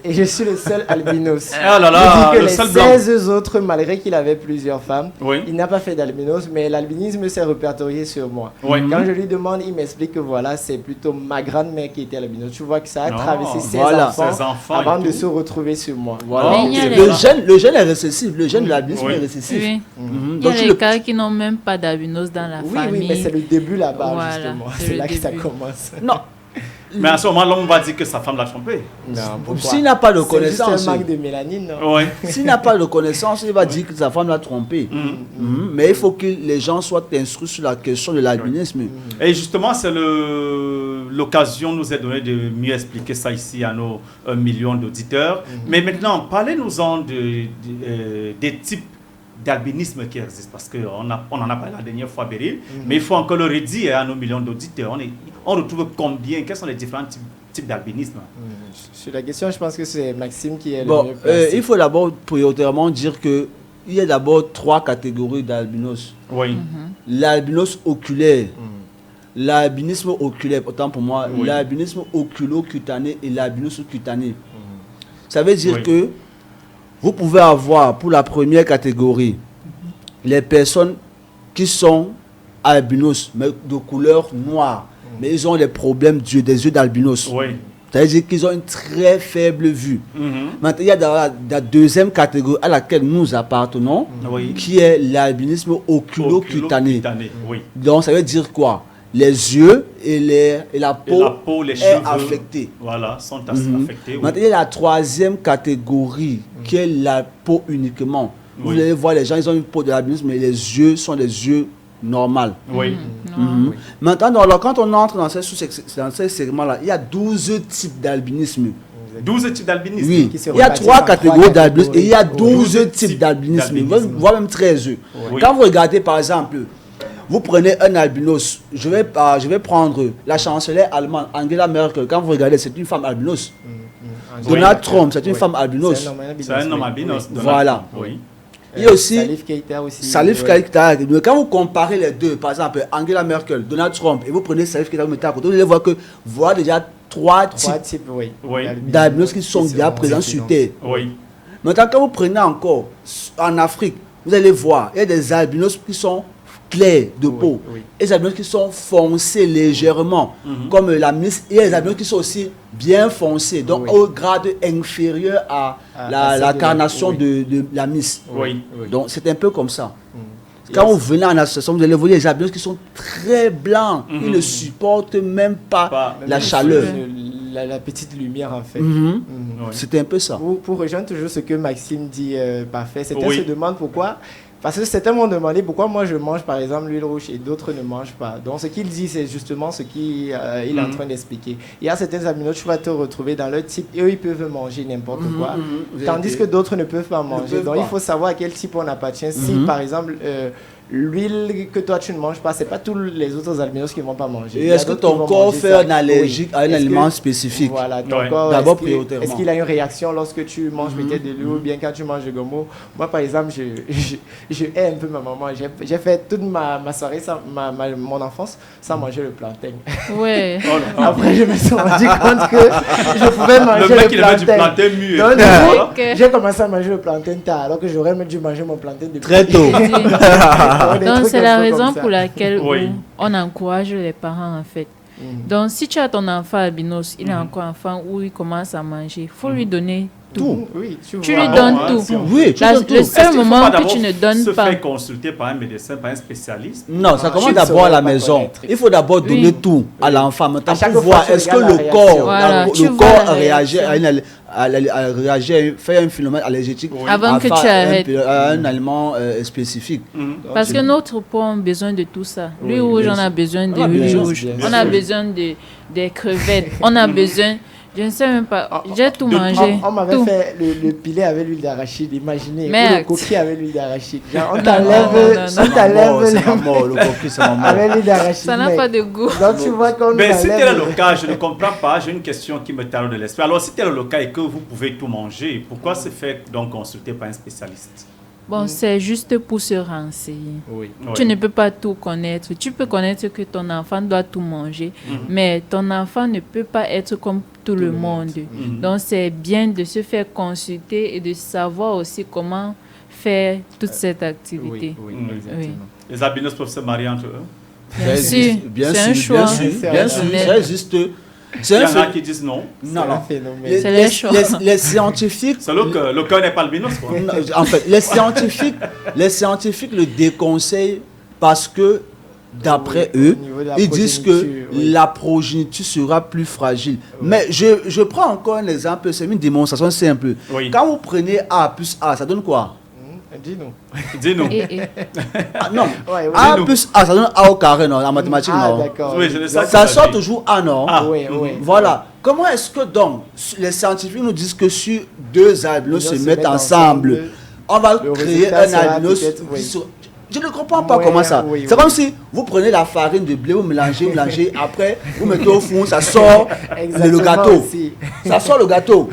Et je suis le seul albinos. Que les 16 autres, malgré qu'il avait plusieurs femmes, il n'a pas fait d'albinos, mais l'albinisme s'est répertorié sur moi. Quand je lui demande, il m'explique que voilà, c'est plutôt ma grand-mère qui était albinos. Tu vois que ça a traversé 16 enfants avant de se retrouver sur moi. Le gène est récessif. Le gène de l'albinisme est récessif. Il y a des cas qui n'ont même pas d'albinos dans la famille. Oui, mais c'est le début là-bas, justement. C'est là que ça commence. Non. Mais à ce moment, l'homme va dire que sa femme l'a trompé. S'il n'a pas de connaissance. C'est juste un manque de mélanine. S'il n'a pas de connaissance, il va dire que sa femme l'a trompé. Mais il faut que les gens soient instruits sur la question de l'albinisme. Et justement, c'est l'occasion nous est donnée de mieux expliquer ça ici à nos 1 million d'auditeurs. Mais maintenant, parlez-nous-en des types d'albinisme qui existent, parce qu'on en a parlé la dernière fois, Béryl, mais il faut encore le redire à nos millions d'auditeurs. On retrouve combien? Quels sont les différents types d'albinisme? Sur la question, je pense que c'est Maxime qui est le mieux placé. Il faut d'abord prioritairement dire qu'il y a d'abord 3 catégories d'albinos. L'albinos oculaire, l'albinisme oculaire, autant pour moi, l'albinisme oculo-cutané et l'albinos cutané. Ça veut dire que vous pouvez avoir, pour la première catégorie, les personnes qui sont albinos, mais de couleur noire, mais ils ont des problèmes des yeux d'albinos. C'est-à-dire qu'ils ont une très faible vue. Maintenant, il y a la deuxième catégorie à laquelle nous appartenons, qui est l'albinisme oculo-cutané. Donc, ça veut dire quoi? Les yeux et la peau les cheveux, affectés. Voilà, sont affectés. Maintenant, il y a la troisième catégorie qui est la peau uniquement. Vous allez voir, les gens, ils ont une peau de l'albinisme, mais les yeux sont des yeux normaux. Maintenant, alors, quand on entre dans ces segments-là, il y a 12 types d'albinisme. 12 types d'albinisme? Oui, il y a 3 catégories d'albinisme et il y a 12 types d'albinisme, voire même 13. Quand vous regardez, par exemple, Vous prenez un albinos, je vais prendre la chancelière allemande Angela Merkel. Quand vous regardez, c'est une femme albinos. Donald Trump, c'est une femme albinos. C'est un homme albinos. Voilà. Oui. Il y a aussi Salif Keïta aussi. Salif Keïta. Mais quand vous comparez les deux, par exemple Angela Merkel, Donald Trump, et vous prenez Salif Keïta, vous mettez à côté, vous allez voir que voilà déjà trois types d'albinos qui sont déjà présents sur Terre. Oui. Maintenant, quand vous prenez encore en Afrique, vous allez voir, il y a des albinos qui sont clairs de peau, et des albinos qui sont foncés légèrement, comme la Miss, et des albinos qui sont aussi bien foncés, donc au grade inférieur à la carnation de la Miss. Donc c'est un peu comme ça. Quand vous venez en association, vous allez voir les albinos qui sont très blancs, ils ne supportent même pas la chaleur. La petite lumière en fait. C'était un peu ça. Pour rejoindre toujours ce que Maxime dit, parfait, certains se demandent pourquoi. Parce que certains m'ont demandé pourquoi moi je mange par exemple l'huile rouge et d'autres ne mangent pas. Donc ce qu'il dit, c'est justement ce qu'il est en train d'expliquer. Il y a certains albinos, tu vas te retrouver dans leur type et eux ils peuvent manger n'importe quoi. Tandis que d'autres ne peuvent pas manger. Donc il faut savoir à quel type on appartient. Si par exemple l'huile que toi tu ne manges pas, c'est pas tous les autres albinos qui ne vont pas manger. Et est-ce que ton corps fait un allergique à un aliment spécifique? Voilà, ton corps, d'abord prioritairement. Est-ce qu'il a une réaction lorsque tu manges peut-être de l'huile ou bien quand tu manges le gombo? Moi par exemple, je hais un peu ma maman. J'ai fait toute ma soirée, mon enfance, sans manger le plantain. Ouais. Après je me suis rendu compte que je pouvais manger le plantain mûr. Donc j'ai commencé à manger le plantain tard, alors que j'aurais même dû manger mon plantain depuis très tôt. Donc c'est la raison pour laquelle on encourage les parents en fait. Donc si tu as ton enfant albinos, il est encore enfant où il commence à manger, il faut lui donner tout. Oui, tu lui donnes tout. Oui, le seul moment que tu ne donnes pas. Se faire consulter par un médecin, par un spécialiste. Non, ça commence d'abord à la maison. Il faut d'abord donner tout à l'enfant. Maintenant, pour voir est-ce que le corps réagit fait un phénomène allergétique avant que tu arrêtes un aliment spécifique. Parce que notre peau a besoin de tout ça. L'huile rouge, on a besoin de l'huile rouge. On a besoin des crevettes. On a besoin... Je ne sais même pas. J'ai tout mangé. On m'avait fait le pilet avec l'huile d'arachide. Imaginez. Le coquille avec l'huile d'arachide. On t'enlève le coquille, c'est maman. Avec l'huile d'arachide. Ça n'a pas de goût. Donc tu vois qu'on mais si tel est le cas, je ne comprends pas. J'ai une question qui me taraude de l'esprit. Alors si tel est le cas et que vous pouvez tout manger, pourquoi se faire donc consulter par un spécialiste? Bon, c'est juste pour se renseigner. Tu ne peux pas tout connaître. Tu peux connaître que ton enfant doit tout manger, mais ton enfant ne peut pas être comme tout le monde. Donc, c'est bien de se faire consulter et de savoir aussi comment faire toute cette activité. Les albinos peuvent se marier entre eux? Bien sûr, c'est un choix. Bien sûr, ça existe. Il y en a qui disent non. Non. C'est les choix. Les scientifiques... C'est le cœur n'est pas albinos, quoi. En fait, les scientifiques le déconseillent parce que, d'après eux, ils disent que la progéniture sera plus fragile. Mais je prends encore un exemple, c'est une démonstration simple. Quand vous prenez A plus A, ça donne quoi? Dis-nous. Non. A plus A, ça donne A au carré, non, en mathématiques, non. Oui, ça sort toujours A, non. Oui. Voilà. Comment est-ce que donc les scientifiques nous disent que si deux albinos se mettent ensemble, on va créer un albinos? Je ne comprends pas comment ça. C'est comme si vous prenez la farine de blé, vous mélangez, après vous mettez au four, ça sort le gâteau. Ça sort le gâteau.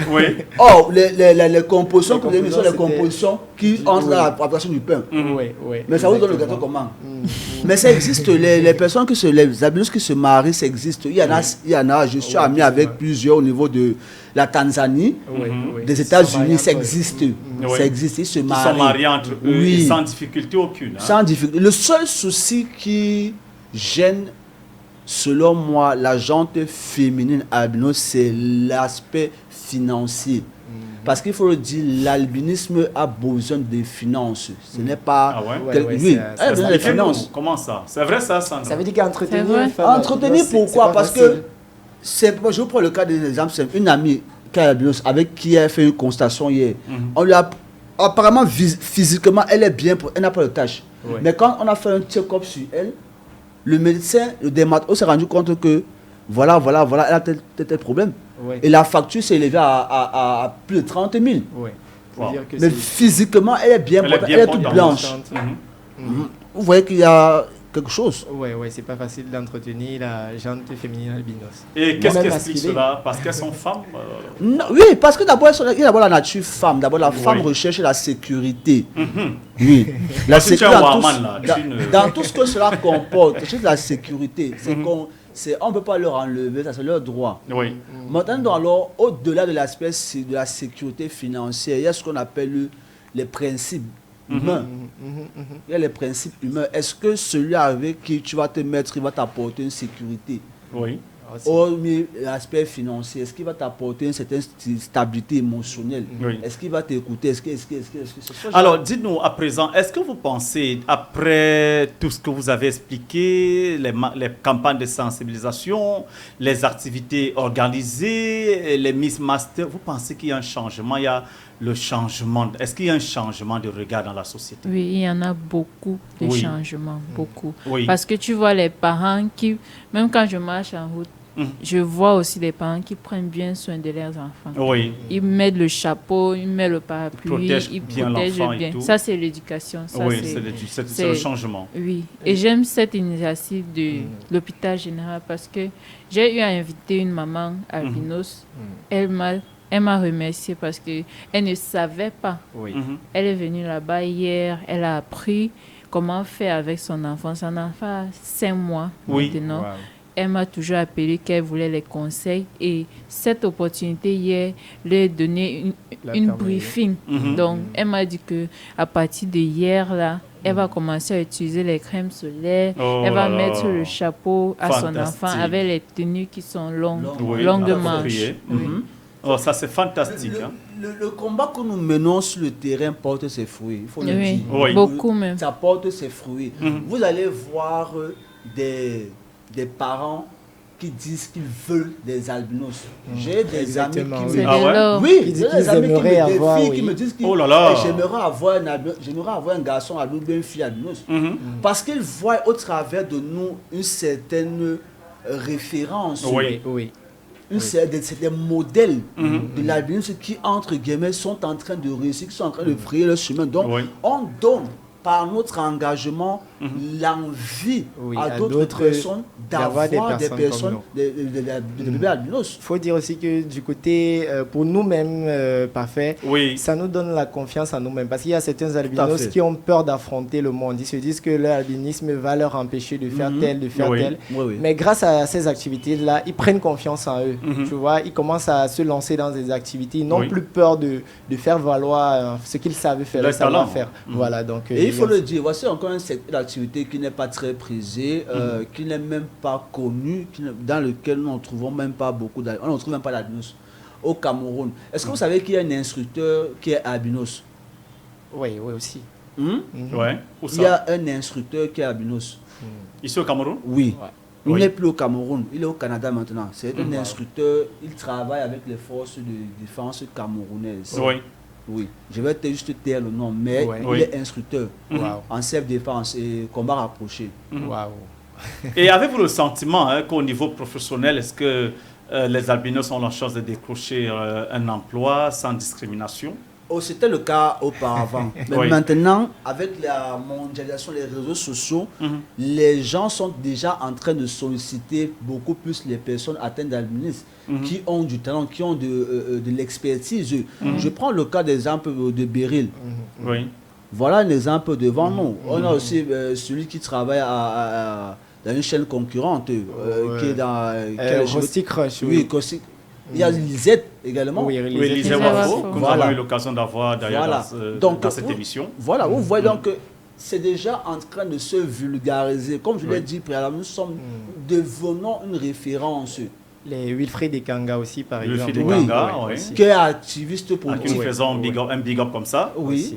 Or, les compositions que vous avez mis sont les compositions qui entrent dans la préparation du pain. Mais ça vous donne le gâteau comment? Mais ça existe, les personnes les albinos qui se marient, ça existe. Il y en a, je suis ami avec plusieurs au niveau de la Tanzanie, des États-Unis, ça existe. Ça existe, ils se marient. Ils sont mariés entre eux sans difficulté aucune. Sans difficulté. Le seul souci qui gêne, selon moi, la gente féminine albinos, c'est l'aspect financier. Parce qu'il faut le dire, l'albinisme a besoin de finances. Ce n'est pas... Oui, des finances. Comment ça? C'est vrai ça, Sandra? Ça veut dire qu'entretenir... Entretenir pourquoi? Parce que, je vous prends le cas des exemples, c'est une amie avec qui elle a fait une constatation hier. On lui a... Apparemment, physiquement, elle est bien, elle n'a pas de tâches. Mais quand on a fait un check-up sur elle, le médecin, le dermatologue s'est rendu compte que voilà, elle a tel problème. Et la facture s'est élevée à plus de 30 000. Mais physiquement, elle est bien, elle est toute blanche. Vous voyez qu'il y a quelque chose. Oui, c'est pas facile d'entretenir la jante féminine albinos. Et qu'est-ce qui explique cela? Parce qu'elles sont femmes Non, oui, parce que d'abord, il y a d'abord la nature femme. D'abord, la femme recherche la sécurité. Oui. La sécurité dans tout ce que cela comporte. C'est la sécurité. On ne peut pas leur enlever, ça c'est leur droit. Oui. Maintenant, alors, au-delà de l'aspect de la sécurité financière, il y a ce qu'on appelle les principes humains. Il y a les principes humains. Est-ce que celui avec qui tu vas te mettre, il va t'apporter une sécurité? Oui. Hormis l'aspect financier, est-ce qu'il va t'apporter une certaine stabilité émotionnelle? Est-ce qu'il va t'écouter? Alors, dites-nous à présent, est-ce que vous pensez, après tout ce que vous avez expliqué, les campagnes de sensibilisation, les activités organisées, les Miss Master, vous pensez qu'il y a un changement? Il y a le changement. Est-ce qu'il y a un changement de regard dans la société? Oui, il y en a beaucoup de changements, beaucoup. Oui. Parce que tu vois les parents qui, même quand je marche en route, je vois aussi des parents qui prennent bien soin de leurs enfants. Oui. Ils mettent le chapeau, ils mettent le parapluie, ils protègent bien. Et tout. Ça, c'est l'éducation. Oui, c'est le changement. Oui. Et j'aime cette initiative de l'hôpital général parce que j'ai eu à inviter une maman albinos. Elle m'a remercié parce qu'elle ne savait pas. Elle est venue là-bas hier, elle a appris comment faire avec son enfant. Son enfant a 5 mois maintenant. Wow. Elle m'a toujours appelé qu'elle voulait les conseils et cette opportunité hier lui a donné une briefing. Donc, elle m'a dit qu'à partir de hier, là, elle va commencer à utiliser les crèmes solaires. Elle va mettre le chapeau à son enfant avec les tenues qui sont longues manches. Oh, ça c'est fantastique. Le combat que nous menons sur le terrain porte ses fruits. Il faut le dire. Oui. Beaucoup même. Ça porte ses fruits. Vous allez voir des parents qui disent qu'ils veulent des albinos. J'ai des amis qui me disent qui me disent j'aimerais avoir un garçon albino, une fille albinos. Parce qu'ils voient au travers de nous une certaine référence. C'est des modèles de l'albinisme qui, entre guillemets, sont en train de réussir, qui sont en train de frayer leur chemin. Donc, on donne par notre engagement l'envie à d'autres personnes d'avoir des personnes, des bébés albinos. Il faut dire aussi que du côté, pour nous-mêmes, parfait, ça nous donne la confiance en nous-mêmes. Parce qu'il y a certains albinos qui ont peur d'affronter le monde. Ils se disent que l'albinisme va leur empêcher de faire tel, de faire tel. Mais grâce à ces activités-là, ils prennent confiance en eux. Tu vois, ils commencent à se lancer dans des activités. Ils n'ont plus peur de faire valoir ce qu'ils savent faire, faire. Voilà, donc... il faut le dire, voici encore une activité qui n'est pas très prisée, qui n'est même pas connue, dans lequel nous ne trouvons même pas beaucoup d'albinos. On ne trouve même pas d'albinos au Cameroun. Est-ce que vous savez qu'il y a un instructeur qui est albinos? Oui, aussi. Il y a un instructeur qui est albinos. Ici au Cameroun? Oui. Il n'est plus au Cameroun, il est au Canada maintenant. C'est un instructeur, il travaille avec les forces de défense camerounaises. Oui, je vais juste taire le nom, mais il est instructeur en self-défense et combat rapproché. Et avez-vous le sentiment qu'au niveau professionnel, est-ce que les albinos ont la chance de décrocher un emploi sans discrimination? C'était le cas auparavant. Mais maintenant, avec la mondialisation des réseaux sociaux, les gens sont déjà en train de solliciter beaucoup plus les personnes atteintes d'albinisme, qui ont du talent, qui ont de l'expertise. Je prends le cas d'exemple de Beryl. Voilà un exemple devant nous. On a aussi celui qui travaille dans une chaîne concurrente, qui est dans... Caustic Crush. Il y a Lisette également. Lisette Wafo, que nous avons eu l'occasion d'avoir d'ailleurs dans cette émission. Voilà, vous voyez donc que c'est déjà en train de se vulgariser. Comme je l'ai dit préalablement, nous devenons une référence. Les Wilfried Ekanga aussi, par exemple. Wilfried Ekanga, qui est activiste pour nous faisons un big up comme ça. Oui.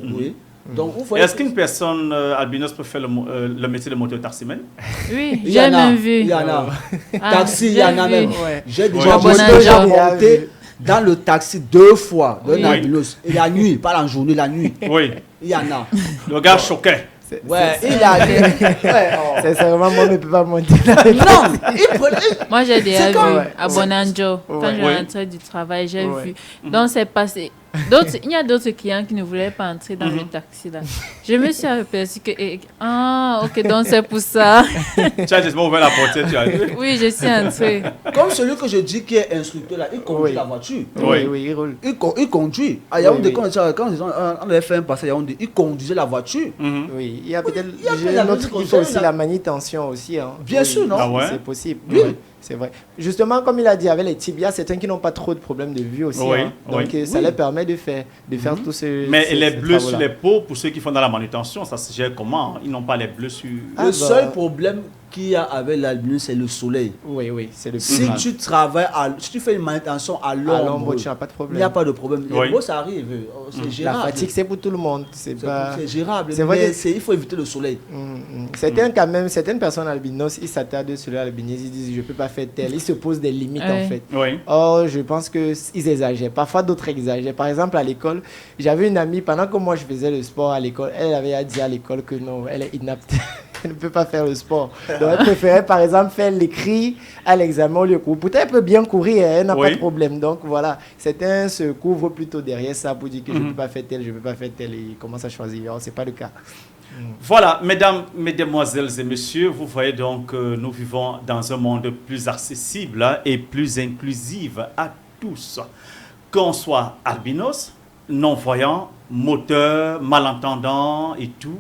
Donc, est-ce qu'une personne albinos peut faire le métier de moto-taximène? Oui, j'ai même vu. Il y en a. Taxi, il y en a même. J'ai déjà monté dans le taxi 2 fois d'un albinos. Et la nuit, pas la journée, la nuit. Il y en a. Le gars choquait. Il a c'est vraiment moi, je ne peux pas monter. Moi, j'ai déjà vu à Bonanjo. Quand je rentrais du travail, j'ai vu. Donc, c'est passé Il y a d'autres clients qui ne voulaient pas entrer dans le taxi là. Je me suis aperçue que ok, donc c'est pour ça. Tu as justement ouvert la portière, tu as vu? Oui, je suis entrée. Comme celui que je dis qui est instructeur là, il conduit la voiture. Oui, il roule. Il conduit. À Yaoundé, quand on avait fait un passage à Yaoundé, il conduisait la voiture. Oui, il y a peut-être un autre qui fait aussi la manutention aussi. Bien sûr, non? C'est possible. Oui. C'est vrai. Justement, comme il a dit, avec les tibias, certains qui n'ont pas trop de problèmes de vue aussi. Donc, ça leur permet de faire tout ce. Mais les bleus sur les peaux, pour ceux qui font dans la manutention, ça se gère comment? Ils n'ont pas les bleus sur. Le seul problème qu'il y a avec l'albinisme, c'est le soleil. Oui, c'est le plus Si tu travailles, si tu fais une manutention à l'ombre, tu n'as pas de problème. Il n'y a pas de problème. Les beaux, ça arrive. C'est gérable. La fatigue, c'est pour tout le monde. C'est gérable. C'est vrai mais il faut éviter le soleil. Certaines personnes albinos, ils s'attardent sur l'albinisme, ils disent je ne peux pas faire tel. Ils se posent des limites en fait. Or, je pense qu'ils exagèrent. Parfois, d'autres exagèrent. Par exemple, à l'école, j'avais une amie, pendant que moi je faisais le sport à l'école, elle avait dit à l'école que non, elle est inapte. Elle ne peut pas faire le sport. Donc, elle préférait, par exemple, faire l'écrit à l'examen au lieu de courir. Pourtant, elle peut bien courir, elle n'a pas de problème. Donc, voilà, certains se couvrent plutôt derrière ça pour dire que je ne peux pas faire tel, je ne peux pas faire tel, et ils commencent à choisir. Ce n'est pas le cas. Voilà, mesdames, mesdemoiselles et messieurs, vous voyez donc que nous vivons dans un monde plus accessible et plus inclusif à tous. Qu'on soit albinos, non-voyant, moteur, malentendant et tout,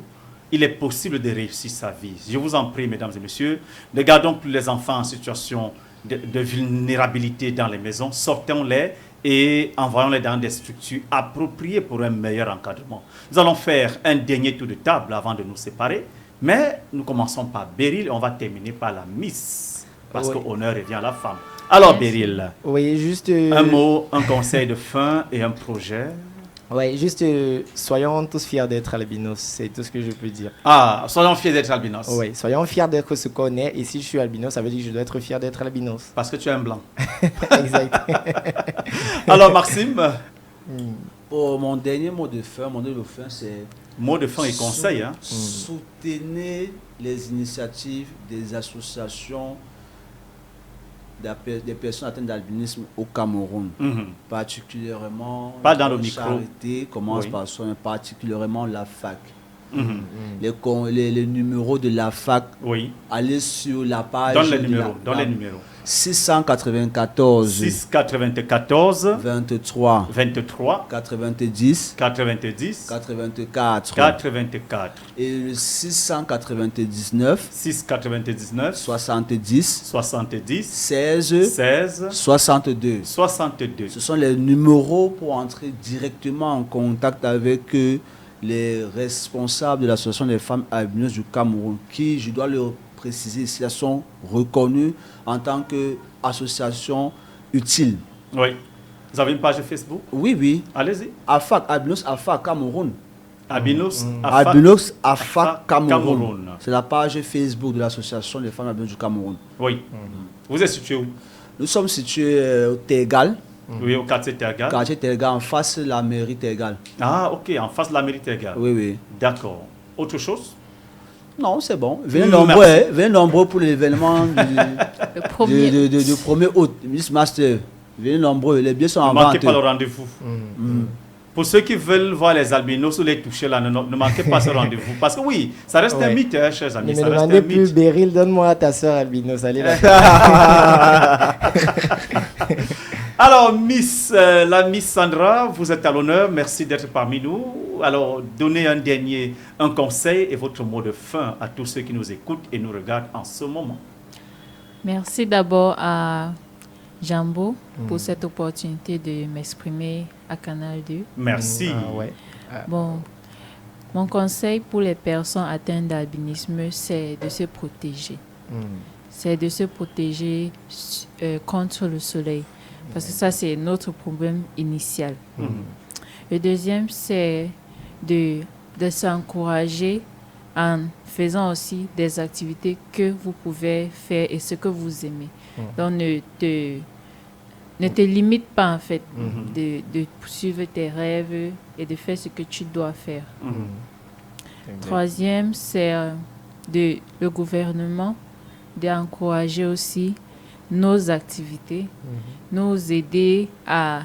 il est possible de réussir sa vie. Je vous en prie, mesdames et messieurs, ne gardons plus les enfants en situation de vulnérabilité dans les maisons, sortons-les et envoyons-les dans des structures appropriées pour un meilleur encadrement. Nous allons faire un dernier tour de table avant de nous séparer, mais nous commençons par Beryl et on va terminer par la Miss, parce que l'honneur revient à la femme. Alors Beryl, juste un mot, un conseil de fin et un projet. Oui, juste soyons tous fiers d'être albinos, c'est tout ce que je peux dire. Ah, soyons fiers d'être albinos. Oui, soyons fiers d'être ce qu'on est. Et si je suis albinos, ça veut dire que je dois être fier d'être albinos. Parce que tu es un blanc. Exact. Alors Maxime, mon dernier mot de fin, c'est... Mot de fin et conseil. Soutenez les initiatives des associations des personnes atteintes d'albinisme au Cameroun, particulièrement pas dans le Charité, commence par ça, particulièrement la FAC. Les numéros de la FAC, allez sur la page. Dans les numéros. 694 23 90 84 et le 699 70 16 62. Ce sont les numéros pour entrer directement en contact avec les responsables de l'association des femmes albinos du Cameroun, qui, je dois le préciser ici, elles sont reconnues en tant qu'association utile. Oui. Vous avez une page Facebook? Oui. Allez-y. AFAC, Albinos AFAC Cameroun. Albinos AFAC Cameroun. C'est la page Facebook de l'association des femmes albinos du Cameroun. Oui. Vous êtes situé où? Nous sommes situés au Tergal. Oui, au quartier Tergal. Quartier Tergal, en face de la mairie Tergal. Ah, ok, en face de la mairie Tergal. Oui. D'accord. Autre chose? Non, c'est bon. Venez nombreux pour l'événement du 1er août, Miss Master. Venez nombreux, les billets sont en vente. Ne manquez pas le rendez-vous. Pour ceux qui veulent voir les albinos ou les toucher là, ne manquez pas ce rendez-vous. Parce que oui, ça reste un mythe, chers amis. Ne me demandez plus, Beryl, donne-moi ta soeur albinos. Allez là. Alors, la Miss Sandra, vous êtes à l'honneur. Merci d'être parmi nous. Alors, donnez un conseil et votre mot de fin à tous ceux qui nous écoutent et nous regardent en ce moment. Merci d'abord à Jambo pour cette opportunité de m'exprimer à Canal 2. Merci. Bon, mon conseil pour les personnes atteintes d'albinisme, c'est de se protéger. C'est de se protéger contre le soleil. Parce que ça, c'est notre problème initial. Le deuxième, c'est de s'encourager en faisant aussi des activités que vous pouvez faire et ce que vous aimez. Donc, ne te limite pas, en fait, de poursuivre tes rêves et de faire ce que tu dois faire. Troisième, c'est le gouvernement d'encourager aussi nos activités, nous aider à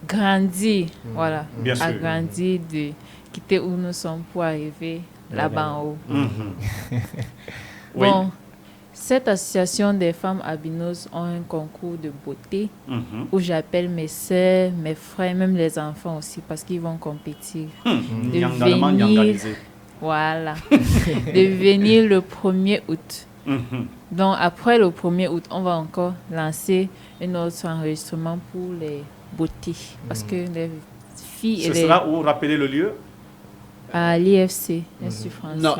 grandir, voilà, Bien sûr. à grandir, de quitter où nous sommes pour arriver là-bas en haut. Bon, cette association des femmes albinos ont un concours de beauté où j'appelle mes sœurs, mes frères, même les enfants aussi, parce qu'ils vont compétir. De venir, voilà, de venir le 1er août. Donc après le 1er août, on va encore lancer un autre enregistrement pour les beautés, parce que les filles... Ce sera où, rappelez le lieu? À l'IFC, Institut français. Non,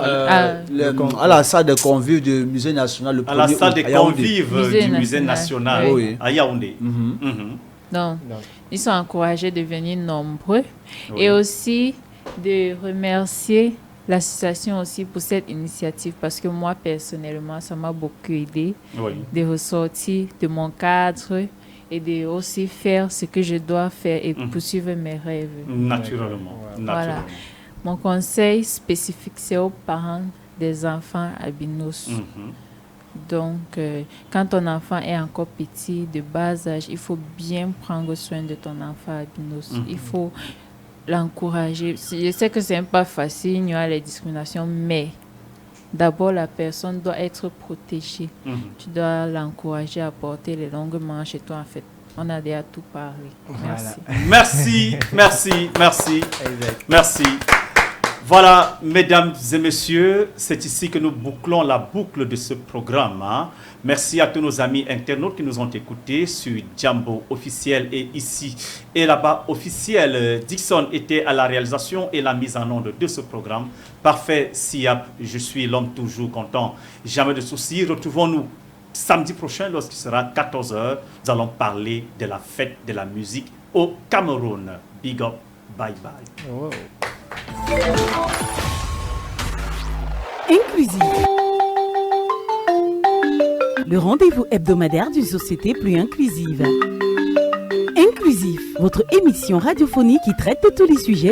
à la salle des convives du Musée national. À la salle des convives du Musée national à Yaoundé. Donc, ils sont encouragés de venir nombreux et aussi de remercier l'association aussi pour cette initiative parce que moi, personnellement, ça m'a beaucoup aidé de ressortir de mon cadre et de aussi faire ce que je dois faire et poursuivre mes rêves. Naturellement. Voilà. Mon conseil spécifique, c'est aux parents des enfants albinos. Donc, quand ton enfant est encore petit, de bas âge, il faut bien prendre soin de ton enfant albinos. Il faut l'encourager. Je sais que ce n'est pas facile, il y a les discriminations, mais d'abord, la personne doit être protégée. Tu dois l'encourager à porter les longues manches et toi, en fait, on a déjà tout parlé. Merci. Merci. Voilà, mesdames et messieurs, c'est ici que nous bouclons la boucle de ce programme. Merci à tous nos amis internautes qui nous ont écoutés sur Jambo officiel et ici et là-bas officiel. Dixon était à la réalisation et la mise en onde de ce programme. Parfait, Siap, je suis l'homme toujours content. Jamais de soucis. Retrouvons-nous samedi prochain lorsqu'il sera 14h. Nous allons parler de la fête de la musique au Cameroun. Big up, bye bye. Wow. Inclusif. Le rendez-vous hebdomadaire d'une société plus inclusive. Inclusif, votre émission radiophonique qui traite de tous les sujets